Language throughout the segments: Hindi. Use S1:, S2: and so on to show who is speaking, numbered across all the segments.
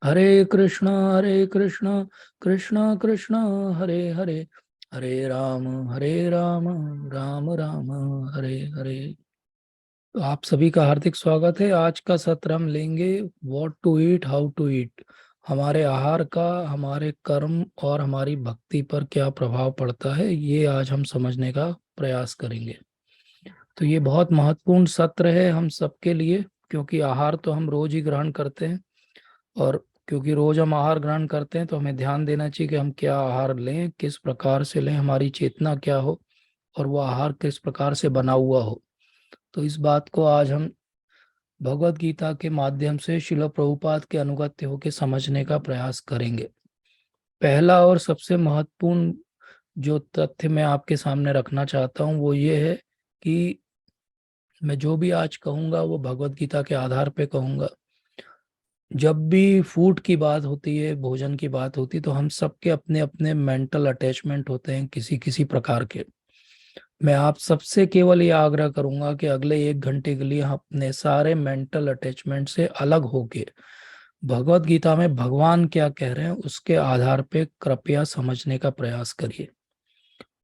S1: हरे कृष्णा कृष्णा कृष्णा हरे हरे, हरे राम राम राम हरे हरे। तो आप सभी का हार्दिक स्वागत है। आज का सत्र हम लेंगे what to eat, how to eat. हमारे आहार का हमारे कर्म और हमारी भक्ति पर क्या प्रभाव पड़ता है, ये आज हम समझने का प्रयास करेंगे। तो ये बहुत महत्वपूर्ण सत्र है हम सबके लिए, क्योंकि आहार तो हम रोज ही ग्रहण करते हैं। और क्योंकि रोज हम आहार ग्रहण करते हैं तो हमें ध्यान देना चाहिए कि हम क्या आहार लें, किस प्रकार से लें, हमारी चेतना क्या हो और वो आहार किस प्रकार से बना हुआ हो। तो इस बात को आज हम भगवत गीता के माध्यम से शिल प्रभुपाद के अनुगत्य होकर समझने का प्रयास करेंगे। पहला और सबसे महत्वपूर्ण जो तथ्य मैं आपके सामने रखना चाहता हूँ वो ये है कि मैं जो भी आज कहूँगा वो भगवत गीता के आधार पे कहूँगा। जब भी फूड की बात होती है, भोजन की बात होती है, तो हम सबके अपने अपने मेंटल अटैचमेंट होते हैं किसी किसी प्रकार के। मैं आप सबसे केवल ये आग्रह करूंगा कि अगले 1 घंटे के लिए हम अपने सारे मेंटल अटैचमेंट से अलग होके भगवत गीता में भगवान क्या कह रहे हैं उसके आधार पे कृपया समझने का प्रयास करिए।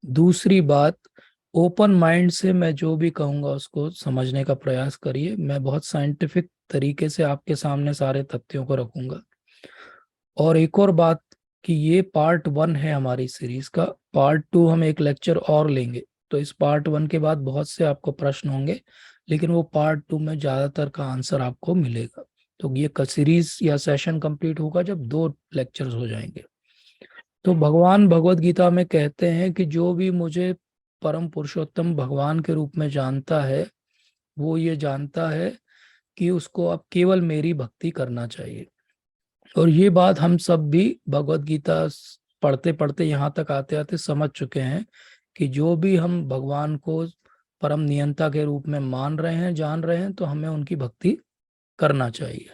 S1: दूसरी बात, ओपन माइंड से मैं जो भी कहूंगा उसको समझने का प्रयास करिए। मैं बहुत साइंटिफिक तरीके से आपके सामने सारे तथ्यों को रखूंगा। और एक और बात कि ये पार्ट 1 है हमारी सीरीज का। पार्ट 2 हम एक लेक्चर और लेंगे। तो इस पार्ट 1 के बाद बहुत से आपको प्रश्न होंगे, लेकिन वो पार्ट 2 में ज्यादातर का आंसर आपको मिलेगा। तो ये सीरीज या सेशन कंप्लीट होगा जब 2 लेक्चर्स हो जाएंगे। तो भगवान भगवत गीता में कहते हैं कि जो भी मुझे परम पुरुषोत्तम भगवान के रूप में जानता है वो ये जानता है कि उसको अब केवल मेरी भक्ति करना चाहिए। और ये बात हम सब भी भगवत गीता पढ़ते पढ़ते यहाँ तक आते आते समझ चुके हैं कि जो भी हम भगवान को परम नियंता के रूप में मान रहे हैं, जान रहे हैं, तो हमें उनकी भक्ति करना चाहिए।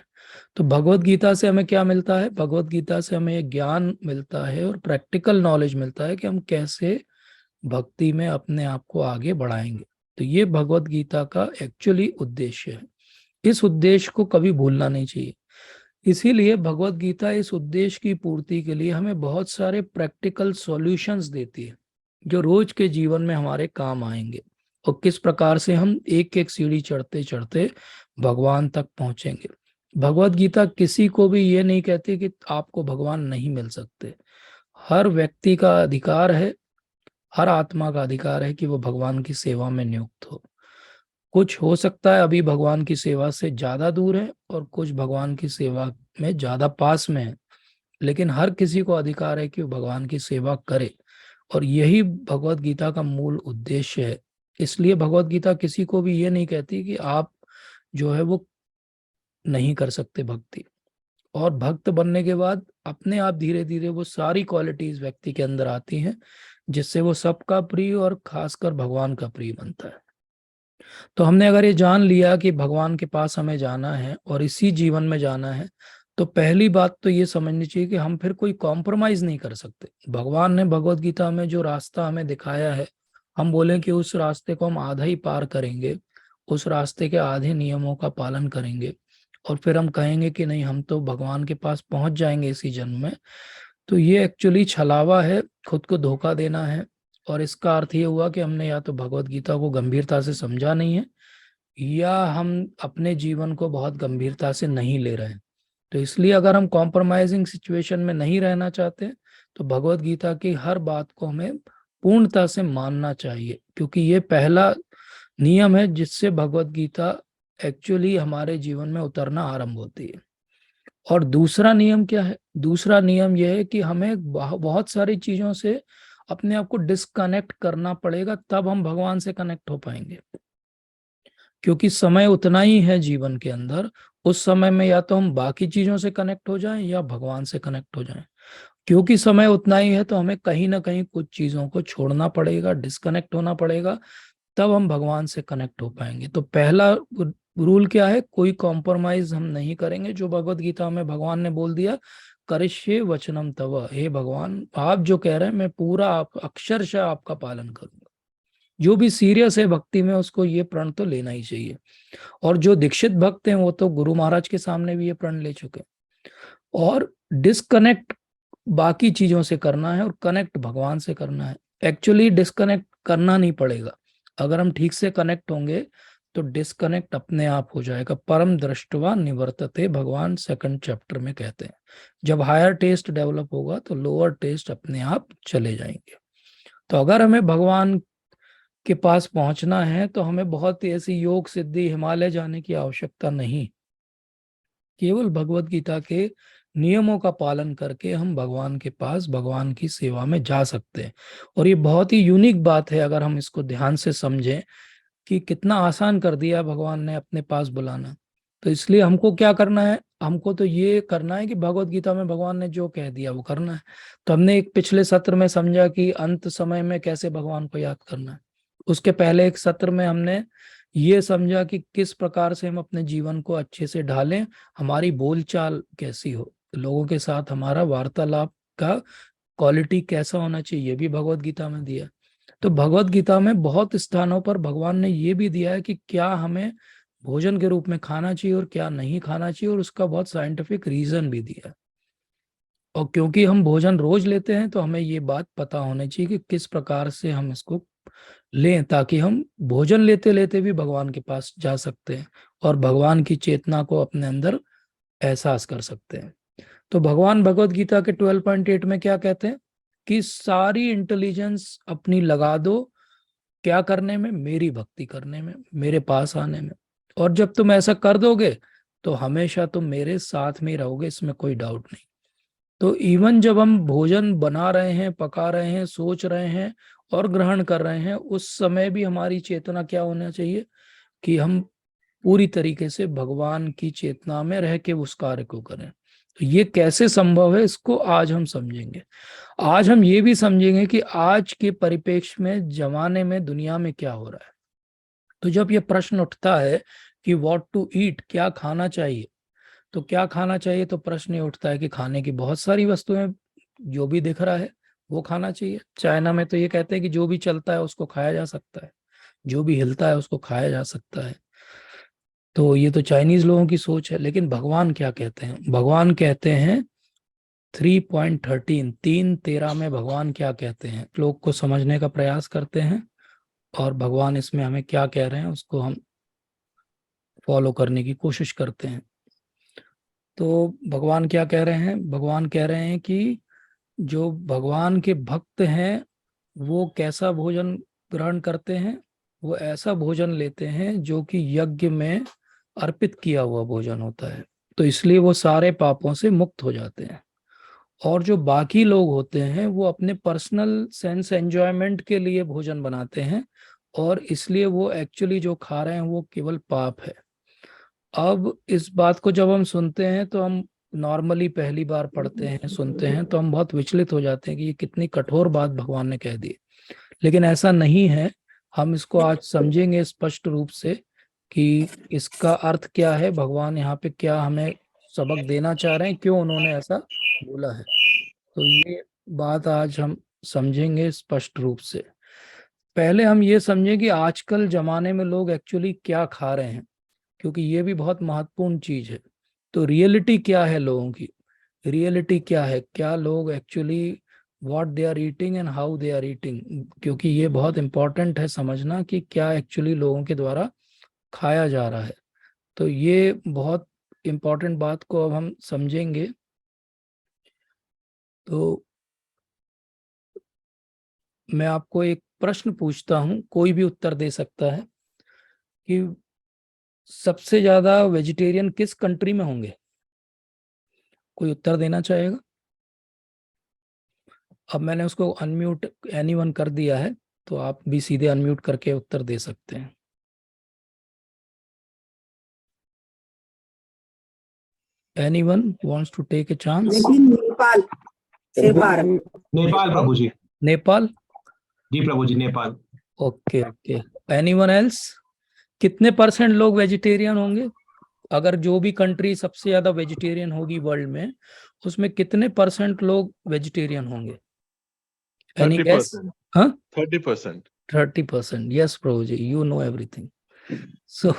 S1: तो भगवत गीता से हमें क्या मिलता है? भगवत गीता से हमें एक ज्ञान मिलता है और प्रैक्टिकल नॉलेज मिलता है कि हम कैसे भक्ति में अपने आप को आगे बढ़ाएंगे। तो ये भगवत गीता का एक्चुअली उद्देश्य है। इस उद्देश्य को कभी भूलना नहीं चाहिए। इसीलिए भगवत गीता इस उद्देश्य की पूर्ति के लिए हमें बहुत सारे प्रैक्टिकल सॉल्यूशंस देती है जो रोज के जीवन में हमारे काम आएंगे, और किस प्रकार से हम एक एक सीढ़ी चढ़ते चढ़ते भगवान तक पहुंचेंगे। भगवत गीता किसी को भी ये नहीं कहती कि आपको भगवान नहीं मिल सकते। हर व्यक्ति का अधिकार है, हर आत्मा का अधिकार है कि वो भगवान की सेवा में नियुक्त हो। कुछ हो सकता है अभी भगवान की सेवा से ज्यादा दूर है और कुछ भगवान की सेवा में ज्यादा पास में है, लेकिन हर किसी को अधिकार है कि वो भगवान की सेवा करे। और यही भगवत गीता का मूल उद्देश्य है। इसलिए भगवत गीता किसी को भी ये नहीं कहती कि आप जो है वो नहीं कर सकते भक्ति। और भक्त बनने के बाद अपने आप धीरे धीरे वो सारी क्वालिटीज व्यक्ति के अंदर आती हैं जिससे वो सबका प्रिय और खासकर भगवान का प्रिय बनता है। तो हमने अगर ये जान लिया कि भगवान के पास हमें जाना है और इसी जीवन में जाना है, तो पहली बात तो ये समझनी चाहिए कि हम फिर कोई कॉम्प्रोमाइज नहीं कर सकते। भगवान ने भगवत गीता में जो रास्ता हमें दिखाया है, हम बोलें कि उस रास्ते को हम आधा ही पार करेंगे, उस रास्ते के आधे नियमों का पालन करेंगे, और फिर हम कहेंगे कि नहीं हम तो भगवान के पास पहुंच जाएंगे इसी जन्म में, तो ये एक्चुअली छलावा है, खुद को धोखा देना है। और इसका अर्थ ये हुआ कि हमने या तो भगवत गीता को गंभीरता से समझा नहीं है, या हम अपने जीवन को बहुत गंभीरता से नहीं ले रहे हैं। तो इसलिए अगर हम कॉम्प्रोमाइजिंग सिचुएशन में नहीं रहना चाहते तो भगवत गीता की हर बात को हमें पूर्णता से मानना चाहिए, क्योंकि ये पहला नियम है जिससे भगवत गीता एक्चुअली हमारे जीवन में उतरना आरंभ होती है। और दूसरा नियम क्या है? दूसरा नियम यह है कि हमें बहुत सारी चीजों से अपने आप को डिस्कनेक्ट करना पड़ेगा, तब हम भगवान से कनेक्ट हो पाएंगे। क्योंकि समय उतना ही है जीवन के अंदर, उस समय में या तो हम बाकी चीजों से कनेक्ट हो जाएं या भगवान से कनेक्ट हो जाएं। क्योंकि समय उतना ही है तो हमें कहीं ना कहीं कुछ चीजों को छोड़ना पड़ेगा, डिस्कनेक्ट होना पड़ेगा, तब हम भगवान से कनेक्ट हो पाएंगे। तो पहला रूल क्या है? कोई कॉम्प्रोमाइज हम नहीं करेंगे। जो भगवत गीता में भगवान ने बोल दिया, करिष्ये वचनम तव, हे भगवान आप जो कह रहे हैं मैं पूरा आप अक्षरशः आपका पालन करूंगा। जो भी सीरियस है भक्ति में उसको ये प्रण तो लेना ही चाहिए। और जो दीक्षित भक्त हैं वो तो गुरु महाराज के सामने भी ये प्रण ले चुके हैं। और डिस्कनेक्ट बाकी चीजों से करना है और कनेक्ट भगवान से करना है। एक्चुअली डिस्कनेक्ट करना नहीं पड़ेगा, अगर हम ठीक से कनेक्ट होंगे तो डिस्कनेक्ट अपने आप हो जाएगा। परम दृष्टवा निवर्तते, भगवान सेकंड चैप्टर में कहते हैं। जब हायर टेस्ट डेवलप होगा तो लोअर टेस्ट अपने आप चले जाएंगे। तो अगर हमें भगवान के पास पहुंचना है तो हमें बहुत ही ऐसी योग सिद्धि हिमालय जाने की आवश्यकता नहीं। केवल भगवत गीता के नियमों का पालन करके हम भगवान के पास, भगवान की सेवा में जा सकते हैं। और ये बहुत ही यूनिक बात है अगर हम इसको ध्यान से समझें कि कितना आसान कर दिया भगवान ने अपने पास बुलाना। तो इसलिए हमको क्या करना है, हमको तो ये करना है कि भगवत गीता में भगवान ने जो कह दिया वो करना है। तो हमने एक पिछले सत्र में समझा कि अंत समय में कैसे भगवान को याद करना है। उसके पहले एक सत्र में हमने ये समझा कि किस प्रकार से हम अपने जीवन को अच्छे से ढालें, हमारी बोलचाल कैसी हो, लोगों के साथ हमारा वार्तालाप का क्वालिटी कैसा होना चाहिए, ये भी भगवत गीता में दिया। तो भगवत गीता में बहुत स्थानों पर भगवान ने ये भी दिया है कि क्या हमें भोजन के रूप में खाना चाहिए और क्या नहीं खाना चाहिए, और उसका बहुत साइंटिफिक रीजन भी दिया है। और क्योंकि हम भोजन रोज लेते हैं तो हमें ये बात पता होनी चाहिए कि किस प्रकार से हम इसको लें, ताकि हम भोजन लेते लेते भी भगवान के पास जा सकते हैं और भगवान की चेतना को अपने अंदर एहसास कर सकते हैं। तो भगवान भगवत गीता के 12.8 में क्या कहते हैं कि सारी इंटेलिजेंस अपनी लगा दो क्या करने में, मेरी भक्ति करने में, मेरे पास आने में। और जब तुम ऐसा कर दोगे तो हमेशा तुम मेरे साथ में ही रहोगे, इसमें कोई डाउट नहीं। तो इवन जब हम भोजन बना रहे हैं, पका रहे हैं, सोच रहे हैं और ग्रहण कर रहे हैं, उस समय भी हमारी चेतना क्या होना चाहिए कि हम पूरी तरीके से भगवान की चेतना में रह के उस कार्य को करें। तो ये कैसे संभव है, इसको आज हम समझेंगे। आज हम ये भी समझेंगे कि आज के परिप्रेक्ष्य में, जमाने में, दुनिया में क्या हो रहा है। तो जब ये प्रश्न उठता है कि व्हाट टू ईट, क्या खाना चाहिए, तो क्या खाना चाहिए, तो प्रश्न ये उठता है कि खाने की बहुत सारी वस्तुएं, जो भी दिख रहा है वो खाना चाहिए। चाइना में तो ये कहते हैं कि जो भी चलता है उसको खाया जा सकता है, जो भी हिलता है उसको खाया जा सकता है। तो ये तो चाइनीज लोगों की सोच है, लेकिन भगवान क्या कहते हैं? भगवान कहते हैं 3.13, 3.13 में भगवान क्या कहते हैं, लोग को समझने का प्रयास करते हैं और भगवान इसमें हमें क्या कह रहे हैं उसको हम फॉलो करने की कोशिश करते हैं। तो भगवान क्या कह रहे हैं? भगवान कह रहे हैं कि जो भगवान के भक्त हैं वो कैसा भोजन ग्रहण करते हैं? वो ऐसा भोजन लेते हैं जो कि यज्ञ में अर्पित किया हुआ भोजन होता है। तो इसलिए वो सारे पापों से मुक्त हो जाते हैं। और जो बाकी लोग होते हैं वो अपने पर्सनल सेंस एंजॉयमेंट के लिए भोजन बनाते हैं, और इसलिए वो एक्चुअली जो खा रहे हैं वो केवल पाप है। अब इस बात को जब हम सुनते हैं तो हम नॉर्मली पहली बार पढ़ते हैं, सुनते हैं, तो हम बहुत विचलित हो जाते हैं कि ये कितनी कठोर बात भगवान ने कह दी। लेकिन ऐसा नहीं है। हम इसको आज समझेंगे स्पष्ट रूप से कि इसका अर्थ क्या है, भगवान यहाँ पे क्या हमें सबक देना चाह रहे हैं, क्यों उन्होंने ऐसा बोला है। तो ये बात आज हम समझेंगे स्पष्ट रूप से। पहले हम ये समझें कि आजकल जमाने में लोग एक्चुअली क्या खा रहे हैं, क्योंकि ये भी बहुत महत्वपूर्ण चीज है। तो रियलिटी क्या है लोगों की, रियलिटी क्या है, क्या लोग actually what they are eating and how they are eating, क्योंकि ये बहुत इंपॉर्टेंट है समझना कि क्या एक्चुअली लोगों के द्वारा खाया जा रहा है। तो ये बहुत इंपॉर्टेंट बात को अब हम समझेंगे। तो मैं आपको एक प्रश्न पूछता हूं, कोई भी उत्तर दे सकता है, कि सबसे ज्यादा वेजिटेरियन किस कंट्री में होंगे? कोई उत्तर देना चाहेगा? अब मैंने उसको अनम्यूट एनीवन कर दिया है, तो आप भी सीधे अनम्यूट करके उत्तर दे सकते हैं। Anyone wants to take a chance?
S2: Nepal से भारत।
S3: नेपाल प्रभु जी।
S1: नेपाल?
S3: जी Prabhu ji, Nepal.
S1: Okay okay. Anyone else? कितने परसेंट लोग वेजिटेरियन होंगे? अगर जो भी कंट्री सबसे ज्यादा वेजिटेरियन होगी वर्ल्ड में, उसमें कितने परसेंट लोग वेजिटेरियन होंगे? Any guess?
S4: 30%.
S1: हाँ,
S4: 30%.
S1: 30%। Yes Prabhu ji, you know everything. So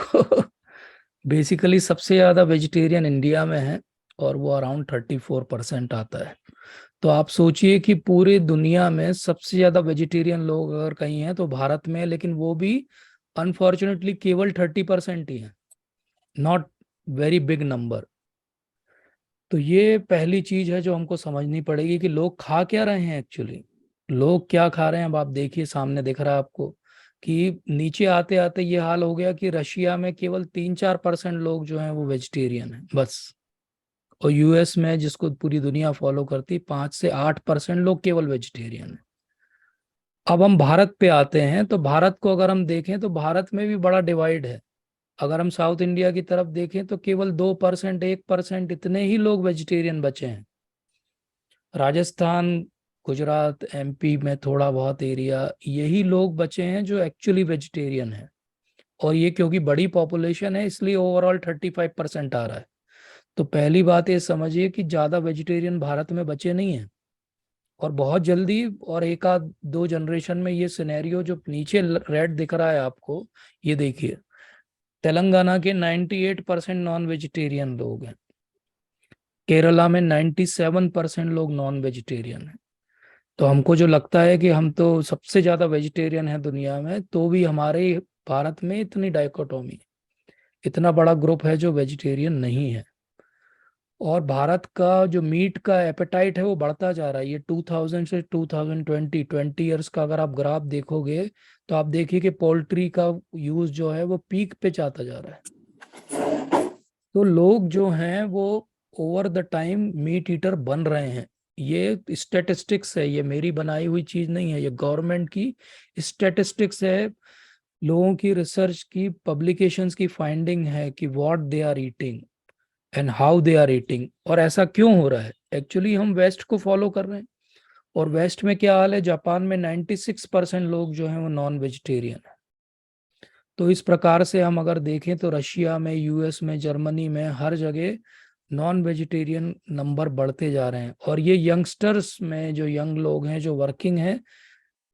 S1: basically सबसे ज्यादा वेजिटेरियन इंडिया में है, और वो अराउंड 34% आता है। तो आप सोचिए कि पूरी दुनिया में सबसे ज्यादा वेजिटेरियन लोग अगर कहीं हैं तो भारत में है, लेकिन वो भी अनफॉर्चुनेटली केवल 30% ही है, नॉट वेरी बिग नंबर। तो ये पहली चीज है जो हमको समझनी पड़ेगी कि लोग खा क्या रहे हैं एक्चुअली। लोग क्या खा रहे हैं अब आप देखिए, सामने दिख रहा है आपको कि नीचे आते आते ये हाल हो गया कि रशिया में केवल 3-4% लोग जो हैं वो वेजिटेरियन हैं बस। और यूएस में, जिसको पूरी दुनिया फॉलो करती, 5 से 8% लोग केवल वेजिटेरियन हैं। अब हम भारत पे आते हैं, तो भारत को अगर हम देखें तो भारत में भी बड़ा डिवाइड है। अगर हम साउथ इंडिया की तरफ देखें तो केवल 2%, 1% इतने ही लोग वेजिटेरियन बचे हैं। राजस्थान, गुजरात, एमपी में थोड़ा बहुत एरिया, यही लोग बचे हैं जो एक्चुअली वेजिटेरियन है। और ये क्योंकि बड़ी पॉपुलेशन है इसलिए ओवरऑल 35% आ रहा है। तो पहली बात ये समझिए कि ज़्यादा वेजिटेरियन भारत में बचे नहीं हैं। और बहुत जल्दी, और एक आध दो जनरेशन में, ये सिनेरियो जो नीचे रेड दिख रहा है आपको, ये देखिए, तेलंगाना के 98% नॉन वेजिटेरियन लोग हैं। केरला में 97% लोग नॉन वेजिटेरियन हैं। तो हमको जो लगता है कि हम तो सबसे ज्यादा वेजिटेरियन है दुनिया में, तो भी हमारे भारत में इतनी डाइकोटोमी, इतना बड़ा ग्रुप है जो वेजिटेरियन नहीं है। और भारत का जो मीट का एपेटाइट है वो बढ़ता जा रहा है। ये 2000 से 2020 ईयर्स का अगर आप ग्राफ देखोगे तो आप देखिए कि पोल्ट्री का यूज जो है वो पीक पे जाता जा रहा है। तो लोग जो हैं वो over the time meat eater बन रहे हैं। ये स्टैटिस्टिक्स है, ये मेरी बनाई हुई चीज नहीं है, ये गवर्नमेंट की स्टैटिस्टिक्स है, लोगों की रिसर्च की, पब्लिकेशंस की फाइंडिंग है कि what they are eating and how they are eating. और ऐसा क्यों हो रहा है? एक्चुअली हम वेस्ट को फॉलो कर रहे हैं। और वेस्ट में क्या हाल है? जापान में 96% लोग जो हैं वो नॉन वेजिटेरियन है। तो इस प्रकार से हम अगर देखें तो रशिया में, यूएस में, जर्मनी में, हर जगह नॉन वेजिटेरियन नंबर बढ़ते जा रहे हैं। और ये यंगस्टर्स में, जो यंग लोग हैं, जो वर्किंग हैं,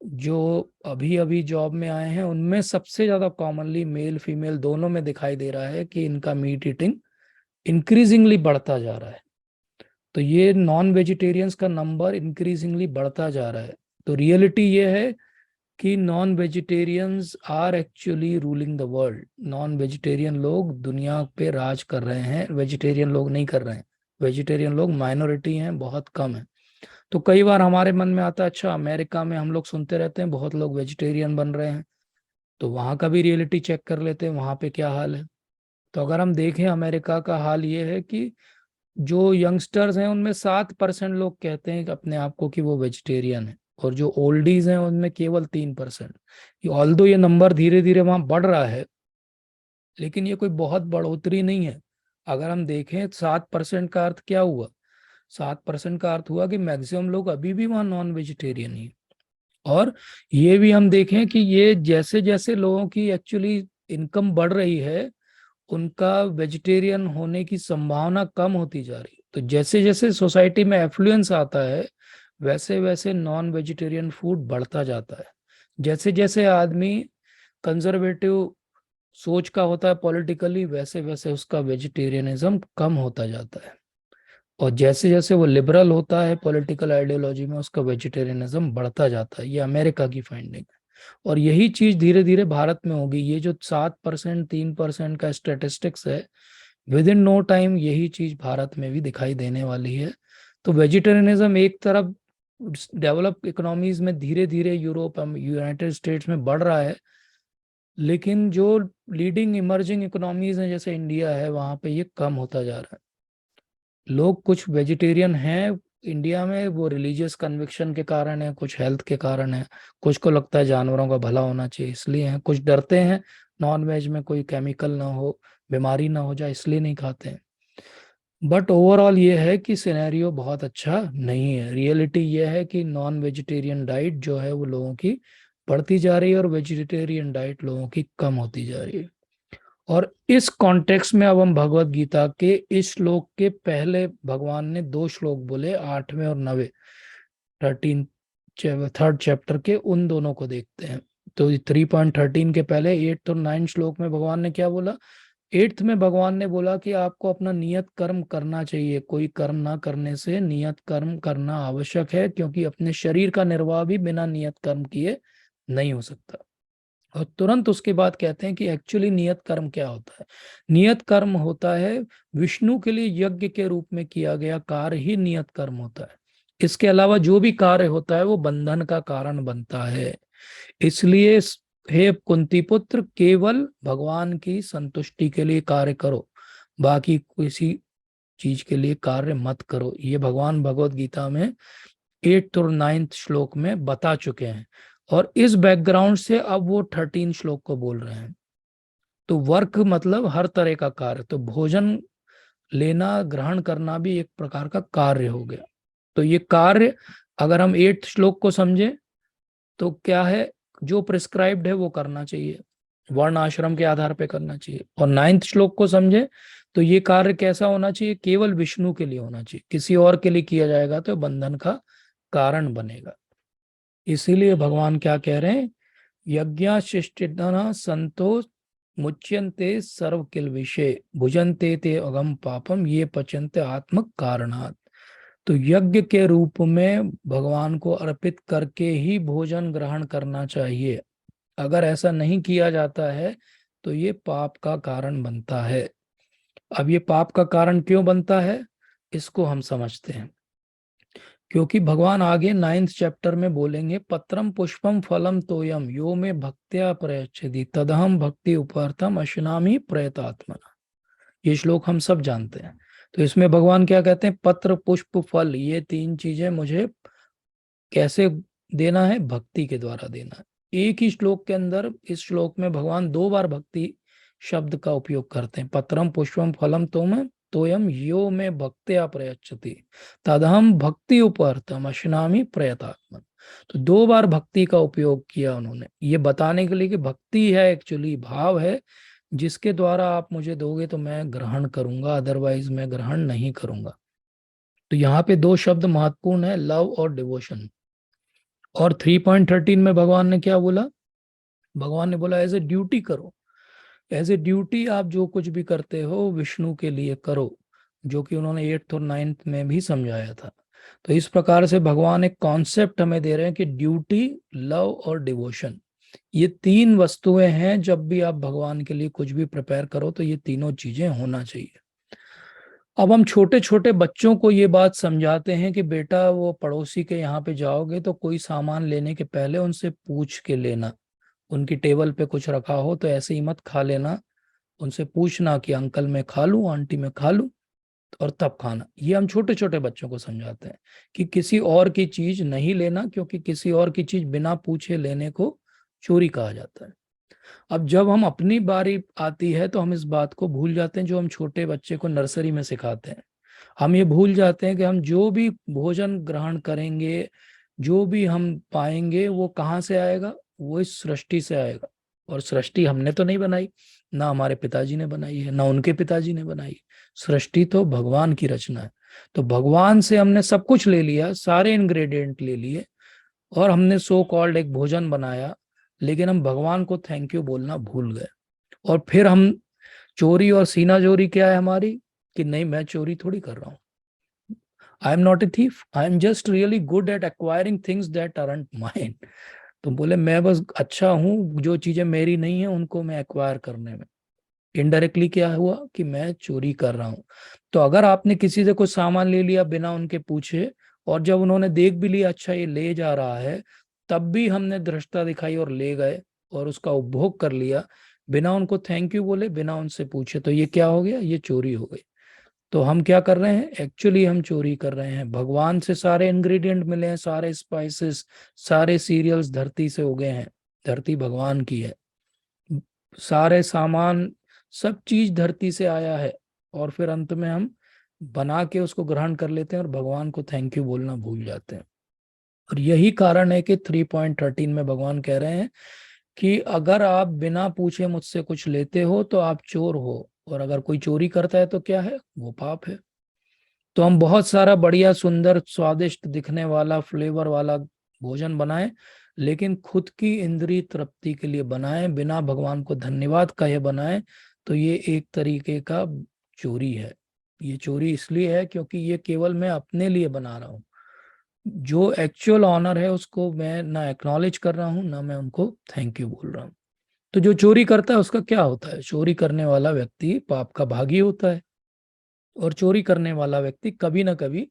S1: जो अभी अभी जॉब में आए हैं, उनमें सबसे ज्यादा कॉमनली मेल फीमेल दोनों में दिखाई दे रहा है कि इनका मीट ईटिंग इंक्रीजिंगली बढ़ता जा रहा है। तो ये नॉन वेजिटेरियंस का नंबर इंक्रीजिंगली बढ़ता जा रहा है। तो रियलिटी ये है कि non vegetarians are actually ruling the world. Non vegetarian लोग दुनिया पे राज कर रहे हैं, वेजिटेरियन लोग नहीं कर रहे हैं। वेजिटेरियन लोग माइनॉरिटी हैं, बहुत कम है। तो कई बार हमारे मन में आता है, अच्छा अमेरिका में हम लोग सुनते रहते हैं बहुत लोग वेजिटेरियन बन रहे हैं, तो वहाँ का भी रियलिटी चेक कर लेते हैं, वहाँ पे क्या हाल है। तो अगर हम देखें अमेरिका का हाल ये है कि जो यंगस्टर्स हैं उनमें 7% लोग कहते हैं कि अपने आप को कि वो वेजिटेरियन है। और जो ओल्डीज हैं उनमें केवल 3%। ऑल्दो ये नंबर धीरे धीरे वहां बढ़ रहा है, लेकिन ये कोई बहुत बढ़ोतरी नहीं है। अगर हम देखें 7% का अर्थ क्या हुआ? 7% का अर्थ हुआ कि मैक्सिमम लोग अभी भी वहाँ नॉन वेजिटेरियन ही हैं। और ये भी हम देखें कि ये जैसे जैसे लोगों की एक्चुअली इनकम बढ़ रही है, उनका वेजिटेरियन होने की संभावना कम होती जा रही है। तो जैसे जैसे सोसाइटी में एफ्लुएंस आता है, वैसे वैसे नॉन वेजिटेरियन फूड बढ़ता जाता है। जैसे जैसे आदमी कंजर्वेटिव सोच का होता है पॉलिटिकली, वैसे वैसे उसका वेजिटेरियनिज्म कम होता जाता है। और जैसे जैसे वो लिबरल होता है पॉलिटिकल आइडियोलॉजी में, उसका वेजिटेरियनिज्म बढ़ता जाता है। ये अमेरिका की फाइंडिंग है। और यही चीज धीरे धीरे भारत में होगी। ये जो 7%, 3% का स्टेटिस्टिक्स है, विद इन नो टाइम यही चीज भारत में भी दिखाई देने वाली है। तो वेजिटेरियनिज्म एक तरफ डेवलप इकोनॉमीज में धीरे धीरे, यूरोप, यूनाइटेड स्टेट्स में बढ़ रहा है, लेकिन जो लीडिंग इमर्जिंग इकोनॉमीज हैं जैसे इंडिया है, वहां पे ये कम होता जा रहा है। लोग कुछ वेजिटेरियन हैं इंडिया में, वो रिलीजियस कन्विक्शन के कारण है, कुछ हेल्थ के कारण है, कुछ को लगता है जानवरों का भला होना चाहिए इसलिए हैं, कुछ डरते हैं नॉन वेज में कोई केमिकल ना हो, बीमारी ना हो जाए, इसलिए नहीं खाते हैं। बट ओवरऑल ये है कि सिनेरियो बहुत अच्छा नहीं है। रियलिटी ये है कि नॉन वेजिटेरियन डाइट जो है वो लोगों की बढ़ती जा रही है और वेजिटेरियन डाइट लोगों की कम होती जा रही है। और इस कॉन्टेक्स्ट में अब हम भगवत गीता के इस श्लोक के पहले भगवान ने 2 श्लोक बोले, 8वें और 9वें, 13 थर्ड चैप्टर के, उन दोनों को देखते हैं। तो 3.13 के पहले 8 और 9 श्लोक में भगवान ने क्या बोला 8th में भगवान ने बोला कि आपको अपना नियत कर्म करना चाहिए, कोई कर्म ना करने से नियत कर्म करना आवश्यक है, क्योंकि अपने शरीर का निर्वाह भी बिना नियत कर्म किए नहीं हो सकता। और तुरंत उसके बाद कहते हैं कि एक्चुअली नियत कर्म क्या होता है। नियत कर्म होता है विष्णु के लिए यज्ञ के रूप में किया गया कार्य ही नियत कर्म होता है। इसके अलावा जो भी कार्य होता है वो बंधन का कारण बनता है। इसलिए हे कुंती पुत्र, केवल भगवान की संतुष्टि के लिए कार्य करो, बाकी किसी चीज के लिए कार्य मत करो। ये भगवान भगवत गीता में 8th और 9th श्लोक में बता चुके हैं। और इस बैकग्राउंड से अब वो 13 श्लोक को बोल रहे हैं। तो वर्क मतलब हर तरह का कार्य, तो भोजन लेना ग्रहण करना भी एक प्रकार का कार्य हो गया। तो ये कार्य अगर हम 8th श्लोक को समझे तो क्या है, जो प्रिस्क्राइब्ड है वो करना चाहिए, वर्ण आश्रम के आधार पे करना चाहिए। और 9th श्लोक को समझे तो ये कार्य कैसा होना चाहिए, केवल विष्णु के लिए होना चाहिए, किसी और के लिए किया जाएगा तो बंधन का कारण बनेगा। इसीलिए भगवान क्या कह रहे हैं, यज्ञाशिष्टिना संतो मुच्यन्ते सर्व किल विषय भुजन्ते ते अगम पापम ये पचन्ते आत्म कारणात्। तो यज्ञ के रूप में भगवान को अर्पित करके ही भोजन ग्रहण करना चाहिए। अगर ऐसा नहीं किया जाता है तो ये पाप का कारण बनता है। अब ये पाप का कारण क्यों बनता है, इसको हम समझते हैं। क्योंकि भगवान आगे 9th चैप्टर में बोलेंगे, पत्रम पुष्पम फलम तोयम यो में भक्त्या प्रयच्छति तदहम भक्ति उपार्थम अश्नामि प्रयतात्मना। ये श्लोक हम सब जानते हैं। तो इसमें भगवान क्या कहते हैं, पत्र पुष्प फल, ये 3 चीजें मुझे कैसे देना है, भक्ति के द्वारा देना है। एक ही श्लोक के अंदर, इस श्लोक में भगवान 2 बार भक्ति शब्द का उपयोग करते हैं। पत्रम पुष्पम फलम तोयम यो में भक्त्या प्रयच्छति तदहम भक्ति उपार्थम अश्नामि प्रयतात्मन। तो 2 बार भक्ति का उपयोग किया उन्होंने, ये बताने के लिए कि भक्ति है एक्चुअली भाव है, जिसके द्वारा आप मुझे दोगे तो मैं ग्रहण करूंगा, अदरवाइज मैं ग्रहण नहीं करूंगा। तो यहाँ पे 2 शब्द महत्वपूर्ण है, लव और डिवोशन। और 3.13 में भगवान ने क्या बोला, भगवान ने बोला एज ए ड्यूटी करो। एज ए ड्यूटी आप जो कुछ भी करते हो विष्णु के लिए करो, जो कि उन्होंने 8th और 9th में भी समझाया था। तो इस प्रकार से भगवान एक कॉन्सेप्ट हमें दे रहे हैं कि ड्यूटी, लव और डिवोशन, ये 3 वस्तुएं हैं। जब भी आप भगवान के लिए कुछ भी प्रिपेयर करो तो ये तीनों चीजें होना चाहिए। अब हम छोटे छोटे बच्चों को ये बात समझाते हैं कि बेटा वो पड़ोसी के यहाँ पे जाओगे तो कोई सामान लेने के पहले उनसे पूछ के लेना, उनकी टेबल पे कुछ रखा हो तो ऐसे ही मत खा लेना, उनसे पूछना कि अंकल मैं खा लूं, आंटी मैं खा लूं, और तब खाना। ये हम छोटे छोटे बच्चों को समझाते हैं कि किसी और की चीज नहीं लेना, क्योंकि किसी और की चीज बिना पूछे लेने को चोरी कहा जाता है। अब जब हम अपनी बारी आती है तो हम इस बात को भूल जाते हैं जो हम छोटे बच्चे को नर्सरी में सिखाते हैं। हम ये भूल जाते हैं कि हम जो भी भोजन ग्रहण करेंगे, जो भी हम पाएंगे, वो कहाँ से आएगा, वो इस सृष्टि से आएगा। और सृष्टि हमने तो नहीं बनाई, ना हमारे पिताजी ने बनाई है, ना उनके पिताजी ने बनाई। सृष्टि तो भगवान की रचना है। तो भगवान से हमने सब कुछ ले लिया, सारे इंग्रेडिएंट ले लिए, और हमने सो कॉल्ड एक भोजन बनाया, लेकिन हम भगवान को थैंक यू बोलना भूल गए। और फिर हम चोरी और सीना चोरी क्या है हमारी, कि नहीं मैं चोरी थोड़ी कर रहा हूँ, I am not a thief, I am just really good at acquiring things that aren't mine. तो बोले मैं बस अच्छा हूँ, जो चीजें मेरी नहीं है उनको मैं एक्वायर करने में। इनडायरेक्टली क्या हुआ कि मैं चोरी कर रहा हूँ। तो अगर आपने किसी से कुछ सामान ले लिया बिना उनके पूछे, और जब उन्होंने देख भी लिया अच्छा ये ले जा रहा है, तब भी हमने धृष्टता दिखाई और ले गए और उसका उपभोग कर लिया बिना उनको थैंक यू बोले, बिना उनसे पूछे, तो ये क्या हो गया, ये चोरी हो गई। तो हम क्या कर रहे हैं, एक्चुअली हम चोरी कर रहे हैं। भगवान से सारे इंग्रेडिएंट मिले हैं, सारे स्पाइसेस, सारे सीरियल्स धरती से उगे हैं, धरती भगवान की है, सारे सामान, सब चीज धरती से आया है। और फिर अंत में हम बना के उसको ग्रहण कर लेते हैं और भगवान को थैंक यू बोलना भूल जाते हैं। और यही कारण है कि 3.13 में भगवान कह रहे हैं कि अगर आप बिना पूछे मुझसे कुछ लेते हो तो आप चोर हो, और अगर कोई चोरी करता है तो क्या है, वो पाप है। तो हम बहुत सारा बढ़िया सुंदर स्वादिष्ट दिखने वाला फ्लेवर वाला भोजन बनाएं, लेकिन खुद की इंद्रिय तृप्ति के लिए बनाएं, बिना भगवान को धन्यवाद कहे बनाएं, तो ये एक तरीके का चोरी है। ये चोरी इसलिए है क्योंकि ये केवल मैं अपने लिए बना रहा हूँ। जो एक्चुअल ऑनर है उसको मैं ना एक्नॉलेज कर रहा हूँ, ना मैं उनको थैंक यू बोल रहा हूँ। तो जो चोरी करता है उसका क्या होता है? चोरी करने वाला व्यक्ति पाप का भागी होता है, और चोरी करने वाला व्यक्ति कभी ना कभी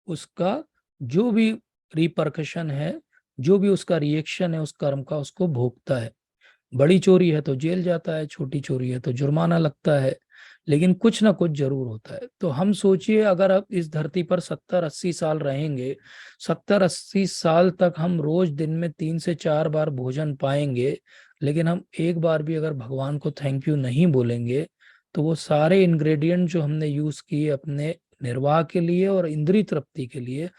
S1: उसका जो भी रिपरकशन है, जो भी उसका रिएक्शन है उस कर्म का, उसको भोगता है। बड़ी चोरी है तो जेल जाता है, छोटी चोरी है तो जुर्माना लगता है, लेकिन कुछ ना कुछ जरूर होता है। तो हम सोचिए, अगर अब इस धरती पर 70-80 साल रहेंगे, 70-80 साल तक हम रोज दिन में 3 से 4 बार भोजन पाएंगे, लेकिन हम एक बार भी अगर भगवान को थैंक यू नहीं बोलेंगे, तो वो सारे इंग्रेडिएंट जो हमने यूज किए अपने निर्वाह के लिए और इंद्रिय तृप्ति के लिए,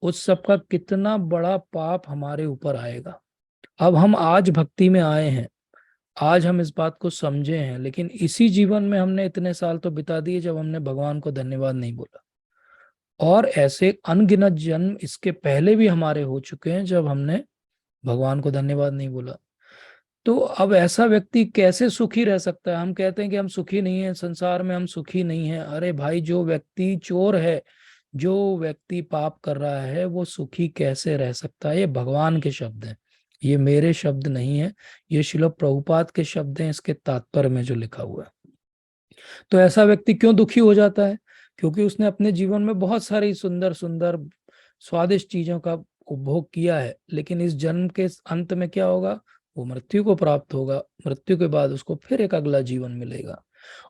S1: उस सब का कितना बड़ा पाप हमारे ऊपर आएगा। अब हम आज भक्ति में आए हैं, आज हम इस बात को समझे हैं, लेकिन इसी जीवन में हमने इतने साल तो बिता दिए जब हमने भगवान को धन्यवाद नहीं बोला। और ऐसे अनगिनत जन्म इसके पहले भी हमारे हो चुके हैं जब हमने भगवान को धन्यवाद नहीं बोला। तो अब ऐसा व्यक्ति कैसे सुखी रह सकता है? हम कहते हैं कि हम सुखी नहीं हैं, संसार में हम सुखी नहीं हैं। अरे भाई, जो व्यक्ति चोर है, जो व्यक्ति पाप कर रहा है, वो सुखी कैसे रह सकता है? ये भगवान के शब्द हैं, ये मेरे शब्द नहीं है, ये श्रील प्रभुपाद के शब्द हैं, इसके तात्पर्य में जो लिखा हुआ है। तो ऐसा व्यक्ति क्यों दुखी हो जाता है? क्योंकि उसने अपने जीवन में बहुत सारी सुंदर सुंदर स्वादिष्ट चीजों का उपभोग किया है, लेकिन इस जन्म के अंत में क्या होगा? वो मृत्यु को प्राप्त होगा। मृत्यु के बाद उसको फिर एक अगला जीवन मिलेगा,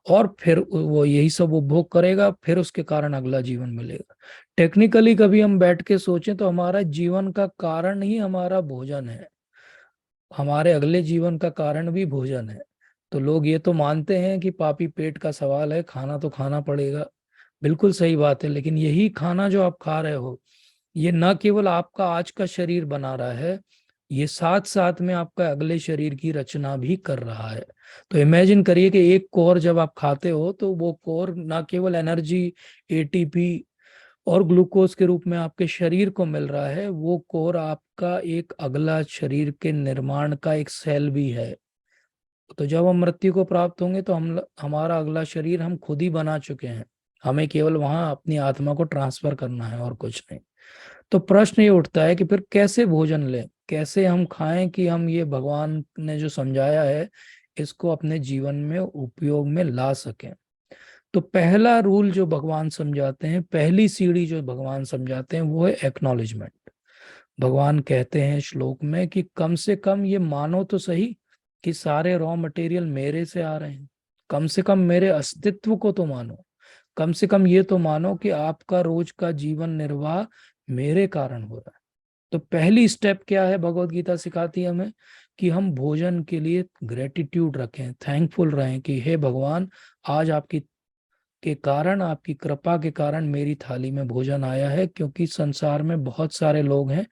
S1: और फिर वो यही सब उपभोग करेगा, फिर उसके कारण अगला जीवन मिलेगा। टेक्निकली कभी हम बैठ के सोचें तो हमारा जीवन का कारण ही हमारा भोजन है, हमारे अगले जीवन का कारण भी भोजन है। तो लोग ये तो मानते हैं कि पापी पेट का सवाल है, खाना तो खाना पड़ेगा। बिल्कुल सही बात है, लेकिन यही खाना जो आप खा रहे हो, ये न केवल आपका आज का शरीर बना रहा है, ये साथ साथ में आपका अगले शरीर की रचना भी कर रहा है। तो इमेजिन करिए कि एक कोर जब आप खाते हो तो वो कोर न केवल एनर्जी, एटीपी और ग्लूकोज के रूप में आपके शरीर को मिल रहा है, वो कोर आपका एक अगला शरीर के निर्माण का एक सेल भी है। तो जब हम मृत्यु को प्राप्त होंगे तो हम हमारा अगला शरीर हम खुद ही बना चुके हैं, हमें केवल वहां अपनी आत्मा को ट्रांसफर करना है और कुछ नहीं। तो प्रश्न ये उठता है कि फिर कैसे भोजन लें, कैसे हम खाएं कि हम ये भगवान ने जो समझाया है इसको अपने जीवन में उपयोग में ला सकें। तो पहला रूल जो भगवान समझाते हैं, पहली सीढ़ी जो भगवान समझाते हैं, वो है एक्नॉलेजमेंट। भगवान कहते हैं श्लोक में कि कम से कम ये मानो तो सही कि सारे रॉ मटेरियल मेरे से आ रहे हैं। कम से कम मेरे अस्तित्व को तो मानो। कम से कम ये तो मानो कि आपका रोज का जीवन निर्वाह मेरे कारण हो रहा है। तो पहली स्टेप क्या है? भगवत गीता सिखाती है हमें कि हम भोजन के लिए ग्रेटिट्यूड रखें, थैंकफुल रहें कि हे भगवान, आज आपकी के कारण, आपकी कृपा के कारण मेरी थाली में भोजन आया है, क्योंकि संसार में बहुत सारे लोग हैं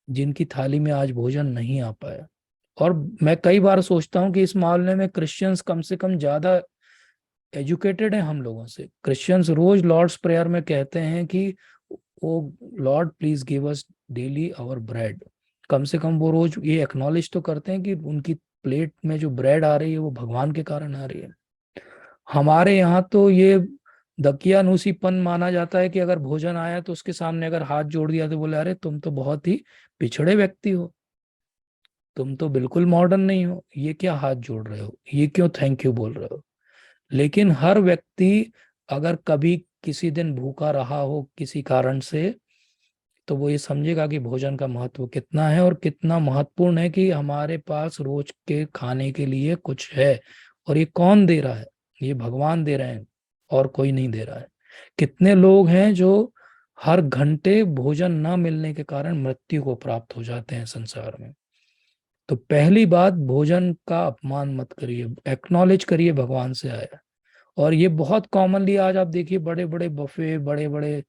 S1: जिनकी थाली में आज भोजन नहीं आ पाया। और मैं कई बार सोचता हूँ कि इस मामले में क्रिश्चियंस कम से कम ज्यादा एजुकेटेड हैं हम लोगों से। क्रिश्चियंस रोज लॉर्ड्स प्रेयर में कहते हैं कि O Lord please give us daily our bread. कम से कम वो रोज ये एक्नॉलेज तो करते हैं कि उनकी प्लेट में जो ब्रेड आ रही है वो भगवान के कारण आ रही है। हमारे यहाँ तो ये दकियानूसीपन माना जाता है कि अगर भोजन आया तो उसके सामने अगर हाथ जोड़ दिया तो बोले अरे तुम तो बहुत ही पिछड़े व्यक्ति हो, तुम तो बिल्कुल मॉडर्न नहीं हो, ये क्या हाथ जोड़ रहे हो, ये क्यों थैंक यू बोल रहे हो। लेकिन हर व्यक्ति अगर कभी किसी दिन भूखा रहा हो किसी कारण से, तो वो ये समझेगा कि भोजन का महत्व कितना है और कितना महत्वपूर्ण है कि हमारे पास रोज के खाने के लिए कुछ है। और ये कौन दे रहा है? ये भगवान दे रहे हैं, और कोई नहीं दे रहा है। कितने लोग हैं जो हर घंटे भोजन न मिलने के कारण मृत्यु को प्राप्त हो जाते हैं संसार में। तो पहली बात, भोजन का अपमान मत करिए, एक्नॉलेज करिए भगवान से आया है। और ये बहुत कॉमनली आज आप देखिए, बड़े बड़े बफे, बड़े बड़े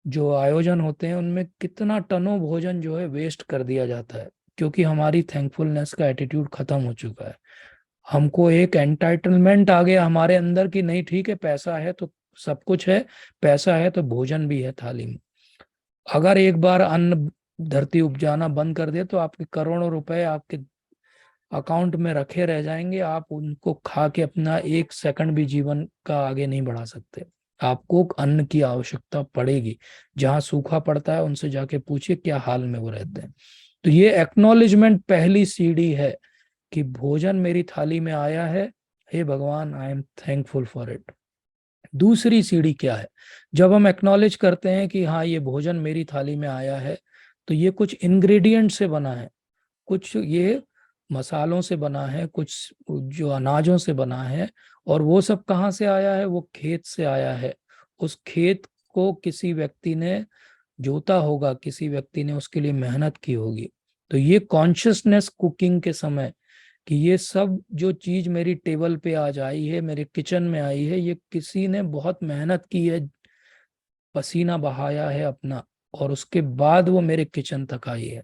S1: जो आयोजन होते हैं, उनमें कितना टनों भोजन जो है वेस्ट कर दिया जाता है, क्योंकि हमारी थैंकफुलनेस का एटीट्यूड खत्म हो चुका है। हमको एक एंटाइटलमेंट आ गया हमारे अंदर कि नहीं ठीक है, पैसा है तो सब कुछ है, पैसा है तो भोजन भी है थाली में। अगर एक बार अन्न धरती उपजाना बंद कर दे तो आपके करोड़ों रुपए आपके अकाउंट में रखे रह जाएंगे, आप उनको खा के अपना एक सेकंड भी जीवन का आगे नहीं बढ़ा सकते। आपको अन्न की आवश्यकता पड़ेगी। जहां सूखा पड़ता है उनसे जाके पूछिए क्या हाल में वो रहते हैं। तो ये एक्नॉलेजमेंट पहली सीढ़ी है कि भोजन मेरी थाली में आया है, हे भगवान I am thankful for it. दूसरी सीढ़ी क्या है? जब हम एक्नॉलेज करते हैं कि हाँ ये भोजन मेरी थाली में आया है, तो ये कुछ इंग्रेडिएंट से बना है, कुछ ये मसालों से बना है, कुछ जो अनाजों से बना है। और वो सब कहाँ से आया है? वो खेत से आया है। उस खेत को किसी व्यक्ति ने जोता होगा, किसी व्यक्ति ने उसके लिए मेहनत की होगी। तो ये कॉन्शियसनेस कुकिंग के समय कि ये सब जो चीज मेरी टेबल पे आज आई है, मेरे किचन में आई है, ये किसी ने बहुत मेहनत की है, पसीना बहाया है अपना, और उसके बाद वो मेरे किचन तक आई है।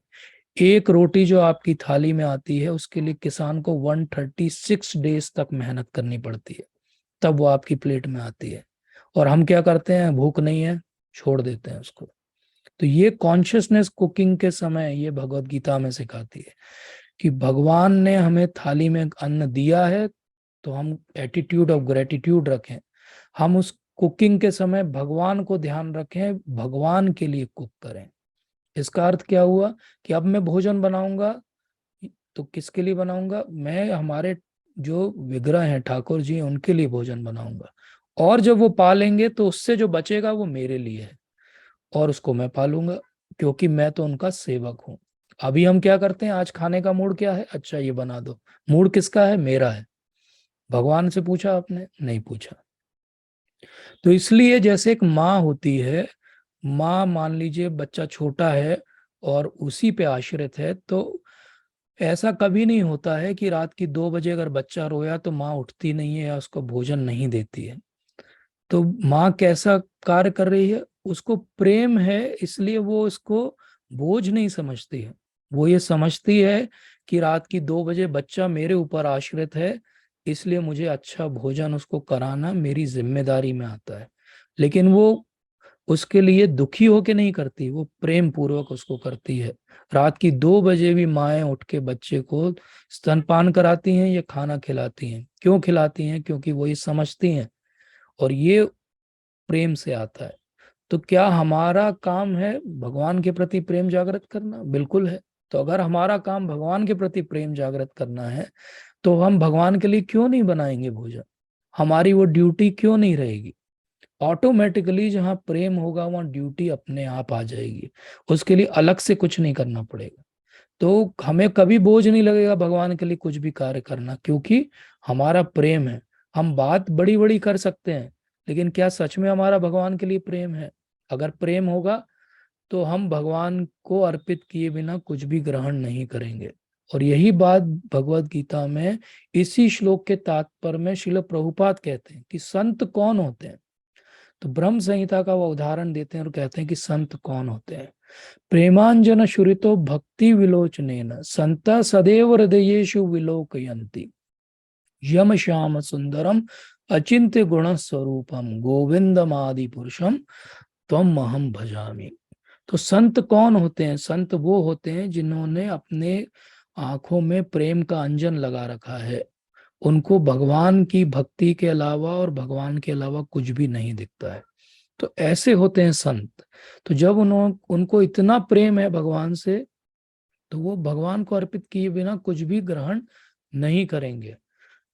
S1: एक रोटी जो आपकी थाली में आती है उसके लिए किसान को 136 डेज तक मेहनत करनी पड़ती है, तब वो आपकी प्लेट में आती है। और हम क्या करते हैं? भूख नहीं है, छोड़ देते हैं उसको। तो ये कॉन्शियसनेस कुकिंग के समय ये भगवत गीता में सिखाती है कि भगवान ने हमें थाली में अन्न दिया है, तो हम एटीट्यूड ऑफ ग्रेटिट्यूड रखें। हम उस कुकिंग के समय भगवान को ध्यान रखें, भगवान के लिए कुक करें। इसका अर्थ क्या हुआ कि अब मैं भोजन बनाऊंगा तो किसके लिए बनाऊंगा? मैं हमारे जो विग्रह हैं ठाकुर जी, उनके लिए भोजन बनाऊंगा। और जब वो पालेंगे तो उससे जो बचेगा वो मेरे लिए है, और उसको मैं पालूंगा, क्योंकि मैं तो उनका सेवक हूं। अभी हम क्या करते हैं? आज खाने का मूड क्या है? अच्छा ये बना दो। मूड किसका है? मेरा है। भगवान से पूछा आपने? नहीं पूछा। तो इसलिए जैसे एक माँ होती है, माँ मान लीजिए बच्चा छोटा है और उसी पे आश्रित है, तो ऐसा कभी नहीं होता है कि रात की 2 बजे अगर बच्चा रोया तो माँ उठती नहीं है या उसको भोजन नहीं देती है। तो माँ कैसा कार्य कर रही है? उसको प्रेम है, इसलिए वो उसको बोझ नहीं समझती है। वो ये समझती है कि रात की 2 बजे बच्चा मेरे ऊपर आश्रित है, इसलिए मुझे अच्छा भोजन उसको कराना मेरी जिम्मेदारी में आता है। लेकिन वो उसके लिए दुखी होके नहीं करती, वो प्रेम पूर्वक उसको करती है। रात की 2 बजे भी माएँ उठ के बच्चे को स्तनपान कराती हैं या खाना खिलाती हैं। क्यों खिलाती हैं? क्योंकि वो ये समझती हैं, और ये प्रेम से आता है। तो क्या हमारा काम है भगवान के प्रति प्रेम जागृत करना? बिल्कुल है। तो अगर हमारा काम भगवान के प्रति प्रेम जागृत करना है, तो हम भगवान के लिए क्यों नहीं बनाएंगे भोजन? हमारी वो ड्यूटी क्यों नहीं रहेगी? ऑटोमेटिकली जहाँ प्रेम होगा वहाँ ड्यूटी अपने आप आ जाएगी। उसके लिए अलग से कुछ नहीं करना पड़ेगा। तो हमें कभी बोझ नहीं लगेगा भगवान के लिए कुछ भी कार्य करना, क्योंकि हमारा प्रेम है। हम बात बड़ी बड़ी कर सकते हैं, लेकिन क्या सच में हमारा भगवान के लिए प्रेम है? अगर प्रेम होगा तो हम भगवान को अर्पित किए बिना कुछ भी ग्रहण नहीं करेंगे। और यही बात भगवत गीता में इसी श्लोक के तात्पर्य में श्रील प्रभुपाद कहते हैं कि संत कौन होते हैं। तो ब्रह्म संहिता का वो उदाहरण देते हैं और कहते हैं कि संत कौन होते हैं। प्रेमांजन शुरितो भक्ति विलोचनेन संता सदैव हृदयेषु विलोकयन्ति यम श्याम सुंदरम अचिंत्य गुण स्वरूपम गोविंदमादि पुरुषम त्वम महम भजामि। तो संत कौन होते हैं? संत वो होते हैं जिन्होंने अपने आंखों में प्रेम का अंजन लगा रखा है। उनको भगवान की भक्ति के अलावा और भगवान के अलावा कुछ भी नहीं दिखता है। तो ऐसे होते हैं संत। तो जब उनको इतना प्रेम है भगवान से, तो वो भगवान को अर्पित किए बिना कुछ भी ग्रहण नहीं करेंगे।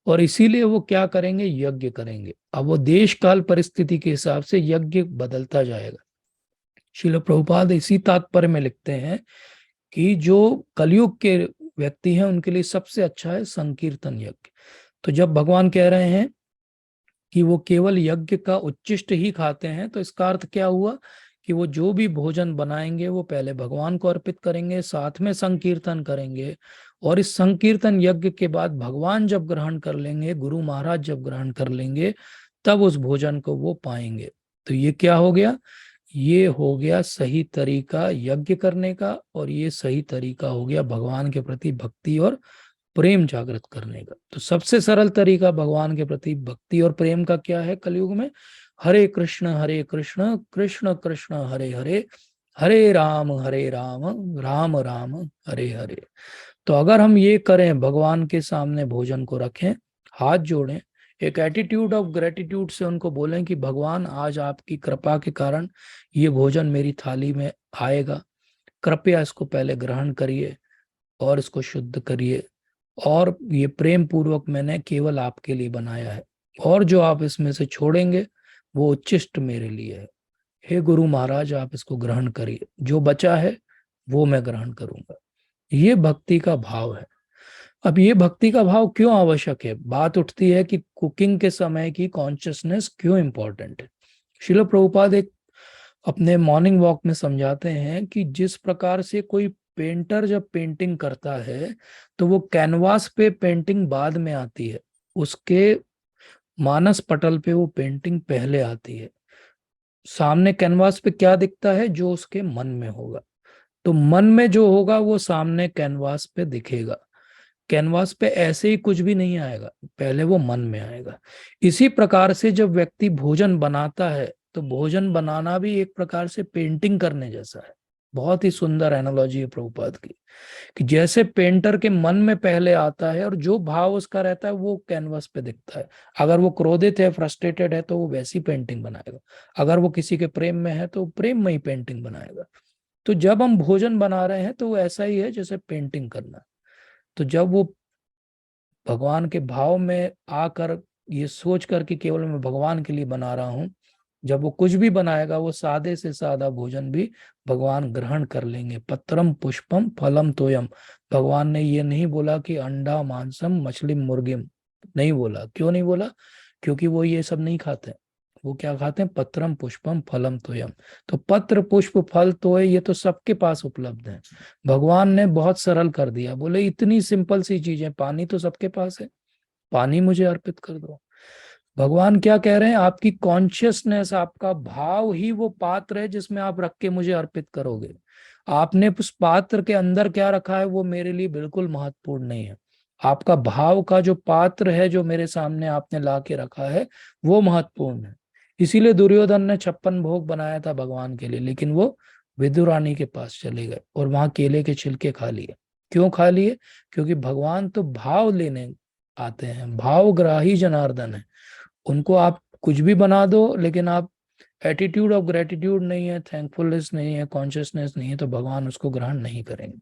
S1: और इसीलिए वो क्या करेंगे? यज्ञ करेंगे। अब वो देश काल परिस्थिति के हिसाब से यज्ञ बदलता जाएगा। श्रील प्रभुपाद इसी तात्पर्य में लिखते हैं कि जो कलयुग के व्यक्ति हैं उनके लिए सबसे अच्छा है संकीर्तन यज्ञ। तो जब भगवान कह रहे हैं कि वो केवल यज्ञ का उच्चिष्ट ही खाते हैं, तो इसका अर्थ क्या हुआ कि वो जो भी भोजन बनाएंगे वो पहले भगवान को अर्पित करेंगे, साथ में संकीर्तन करेंगे। और इस संकीर्तन यज्ञ के बाद भगवान जब ग्रहण कर लेंगे, गुरु महाराज जब ग्रहण कर लेंगे, तब उस भोजन को वो पाएंगे। तो ये क्या हो गया? ये हो गया सही तरीका यज्ञ करने का, और ये सही तरीका हो गया भगवान के प्रति भक्ति और प्रेम जागृत करने का। तो सबसे सरल तरीका भगवान के प्रति भक्ति और प्रेम का क्या है कलयुग में? हरे कृष्ण कृष्ण कृष्ण हरे हरे, हरे राम राम राम हरे हरे। तो अगर हम ये करें, भगवान के सामने भोजन को रखें, हाथ जोड़ें, एक एटीट्यूड ऑफ ग्रेटिट्यूड से उनको बोलें कि भगवान आज आपकी कृपा के कारण ये भोजन मेरी थाली में आएगा, कृपया इसको पहले ग्रहण करिए और इसको शुद्ध करिए, और ये प्रेम पूर्वक मैंने केवल आपके लिए बनाया है, और जो आप इसमें से छोड़ेंगे वो उच्छिष्ट मेरे लिए है। हे गुरु महाराज, आप इसको ग्रहण करिए, जो बचा है वो मैं ग्रहण करूंगा। ये भक्ति का भाव है। अब ये भक्ति का भाव क्यों आवश्यक है? बात उठती है कि कुकिंग के समय की कॉन्शियसनेस क्यों इंपॉर्टेंट है। श्रील प्रभुपाद एक अपने मॉर्निंग वॉक में समझाते हैं कि जिस प्रकार से कोई पेंटर जब पेंटिंग करता है तो वो कैनवास पे पेंटिंग बाद में आती है, उसके मानस पटल पे वो पेंटिंग पहले आती है। सामने कैनवास पे क्या दिखता है? जो उसके मन में होगा। तो मन में जो होगा वो सामने कैनवास पे दिखेगा। कैनवास पे ऐसे ही कुछ भी नहीं आएगा, पहले वो मन में आएगा। इसी प्रकार से जब व्यक्ति भोजन बनाता है तो भोजन बनाना भी एक प्रकार से पेंटिंग करने जैसा है। बहुत ही सुंदर एनालॉजी है प्रभुपाद की, कि जैसे पेंटर के मन में पहले आता है और जो भाव उसका रहता है वो कैनवास पे दिखता है। अगर वो क्रोधित है, फ्रस्ट्रेटेड है, तो वो वैसी पेंटिंग बनाएगा। अगर वो किसी के प्रेम में है तो प्रेम में ही पेंटिंग बनाएगा। तो जब हम भोजन बना रहे हैं तो वो ऐसा ही है जैसे पेंटिंग करना। तो जब वो भगवान के भाव में आकर ये सोच कर कि केवल मैं भगवान के लिए बना रहा हूं, जब वो कुछ भी बनाएगा वो सादे से सादा भोजन भी भगवान ग्रहण कर लेंगे। पत्रम पुष्पम फलम तोयम। भगवान ने ये नहीं बोला कि अंडा मांसम मछली मुर्गिम, नहीं बोला। क्यों नहीं बोला? क्योंकि वो ये सब नहीं खाते। वो क्या खाते हैं? पत्रम पुष्पम फलम तोयम। तो पत्र पुष्प फल तोय ये तो सबके पास उपलब्ध है। भगवान ने बहुत सरल कर दिया, बोले इतनी सिंपल सी चीजें, पानी तो सबके पास है, पानी मुझे अर्पित कर दो। भगवान क्या कह रहे हैं? आपकी कॉन्शियसनेस, आपका भाव ही वो पात्र है जिसमें आप रख के मुझे अर्पित करोगे। आपने उस पात्र के अंदर क्या रखा है वो मेरे लिए बिल्कुल महत्वपूर्ण नहीं है। आपका भाव का जो पात्र है जो मेरे सामने आपने ला के रखा है वो महत्वपूर्ण है। इसीलिए दुर्योधन ने 56 भोग बनाया था भगवान के लिए, लेकिन वो विदुरानी के पास चले गए और वहां केले के छिलके खा लिए। क्यों खा लिए? क्योंकि भगवान तो भाव लेने आते हैं, भावग्राही जनार्दन है। उनको आप कुछ भी बना दो, लेकिन आप एटीट्यूड ऑफ ग्रेटिट्यूड नहीं है, थैंकफुलनेस नहीं है, कॉन्शियसनेस नहीं है, तो भगवान उसको ग्रहण नहीं करेंगे।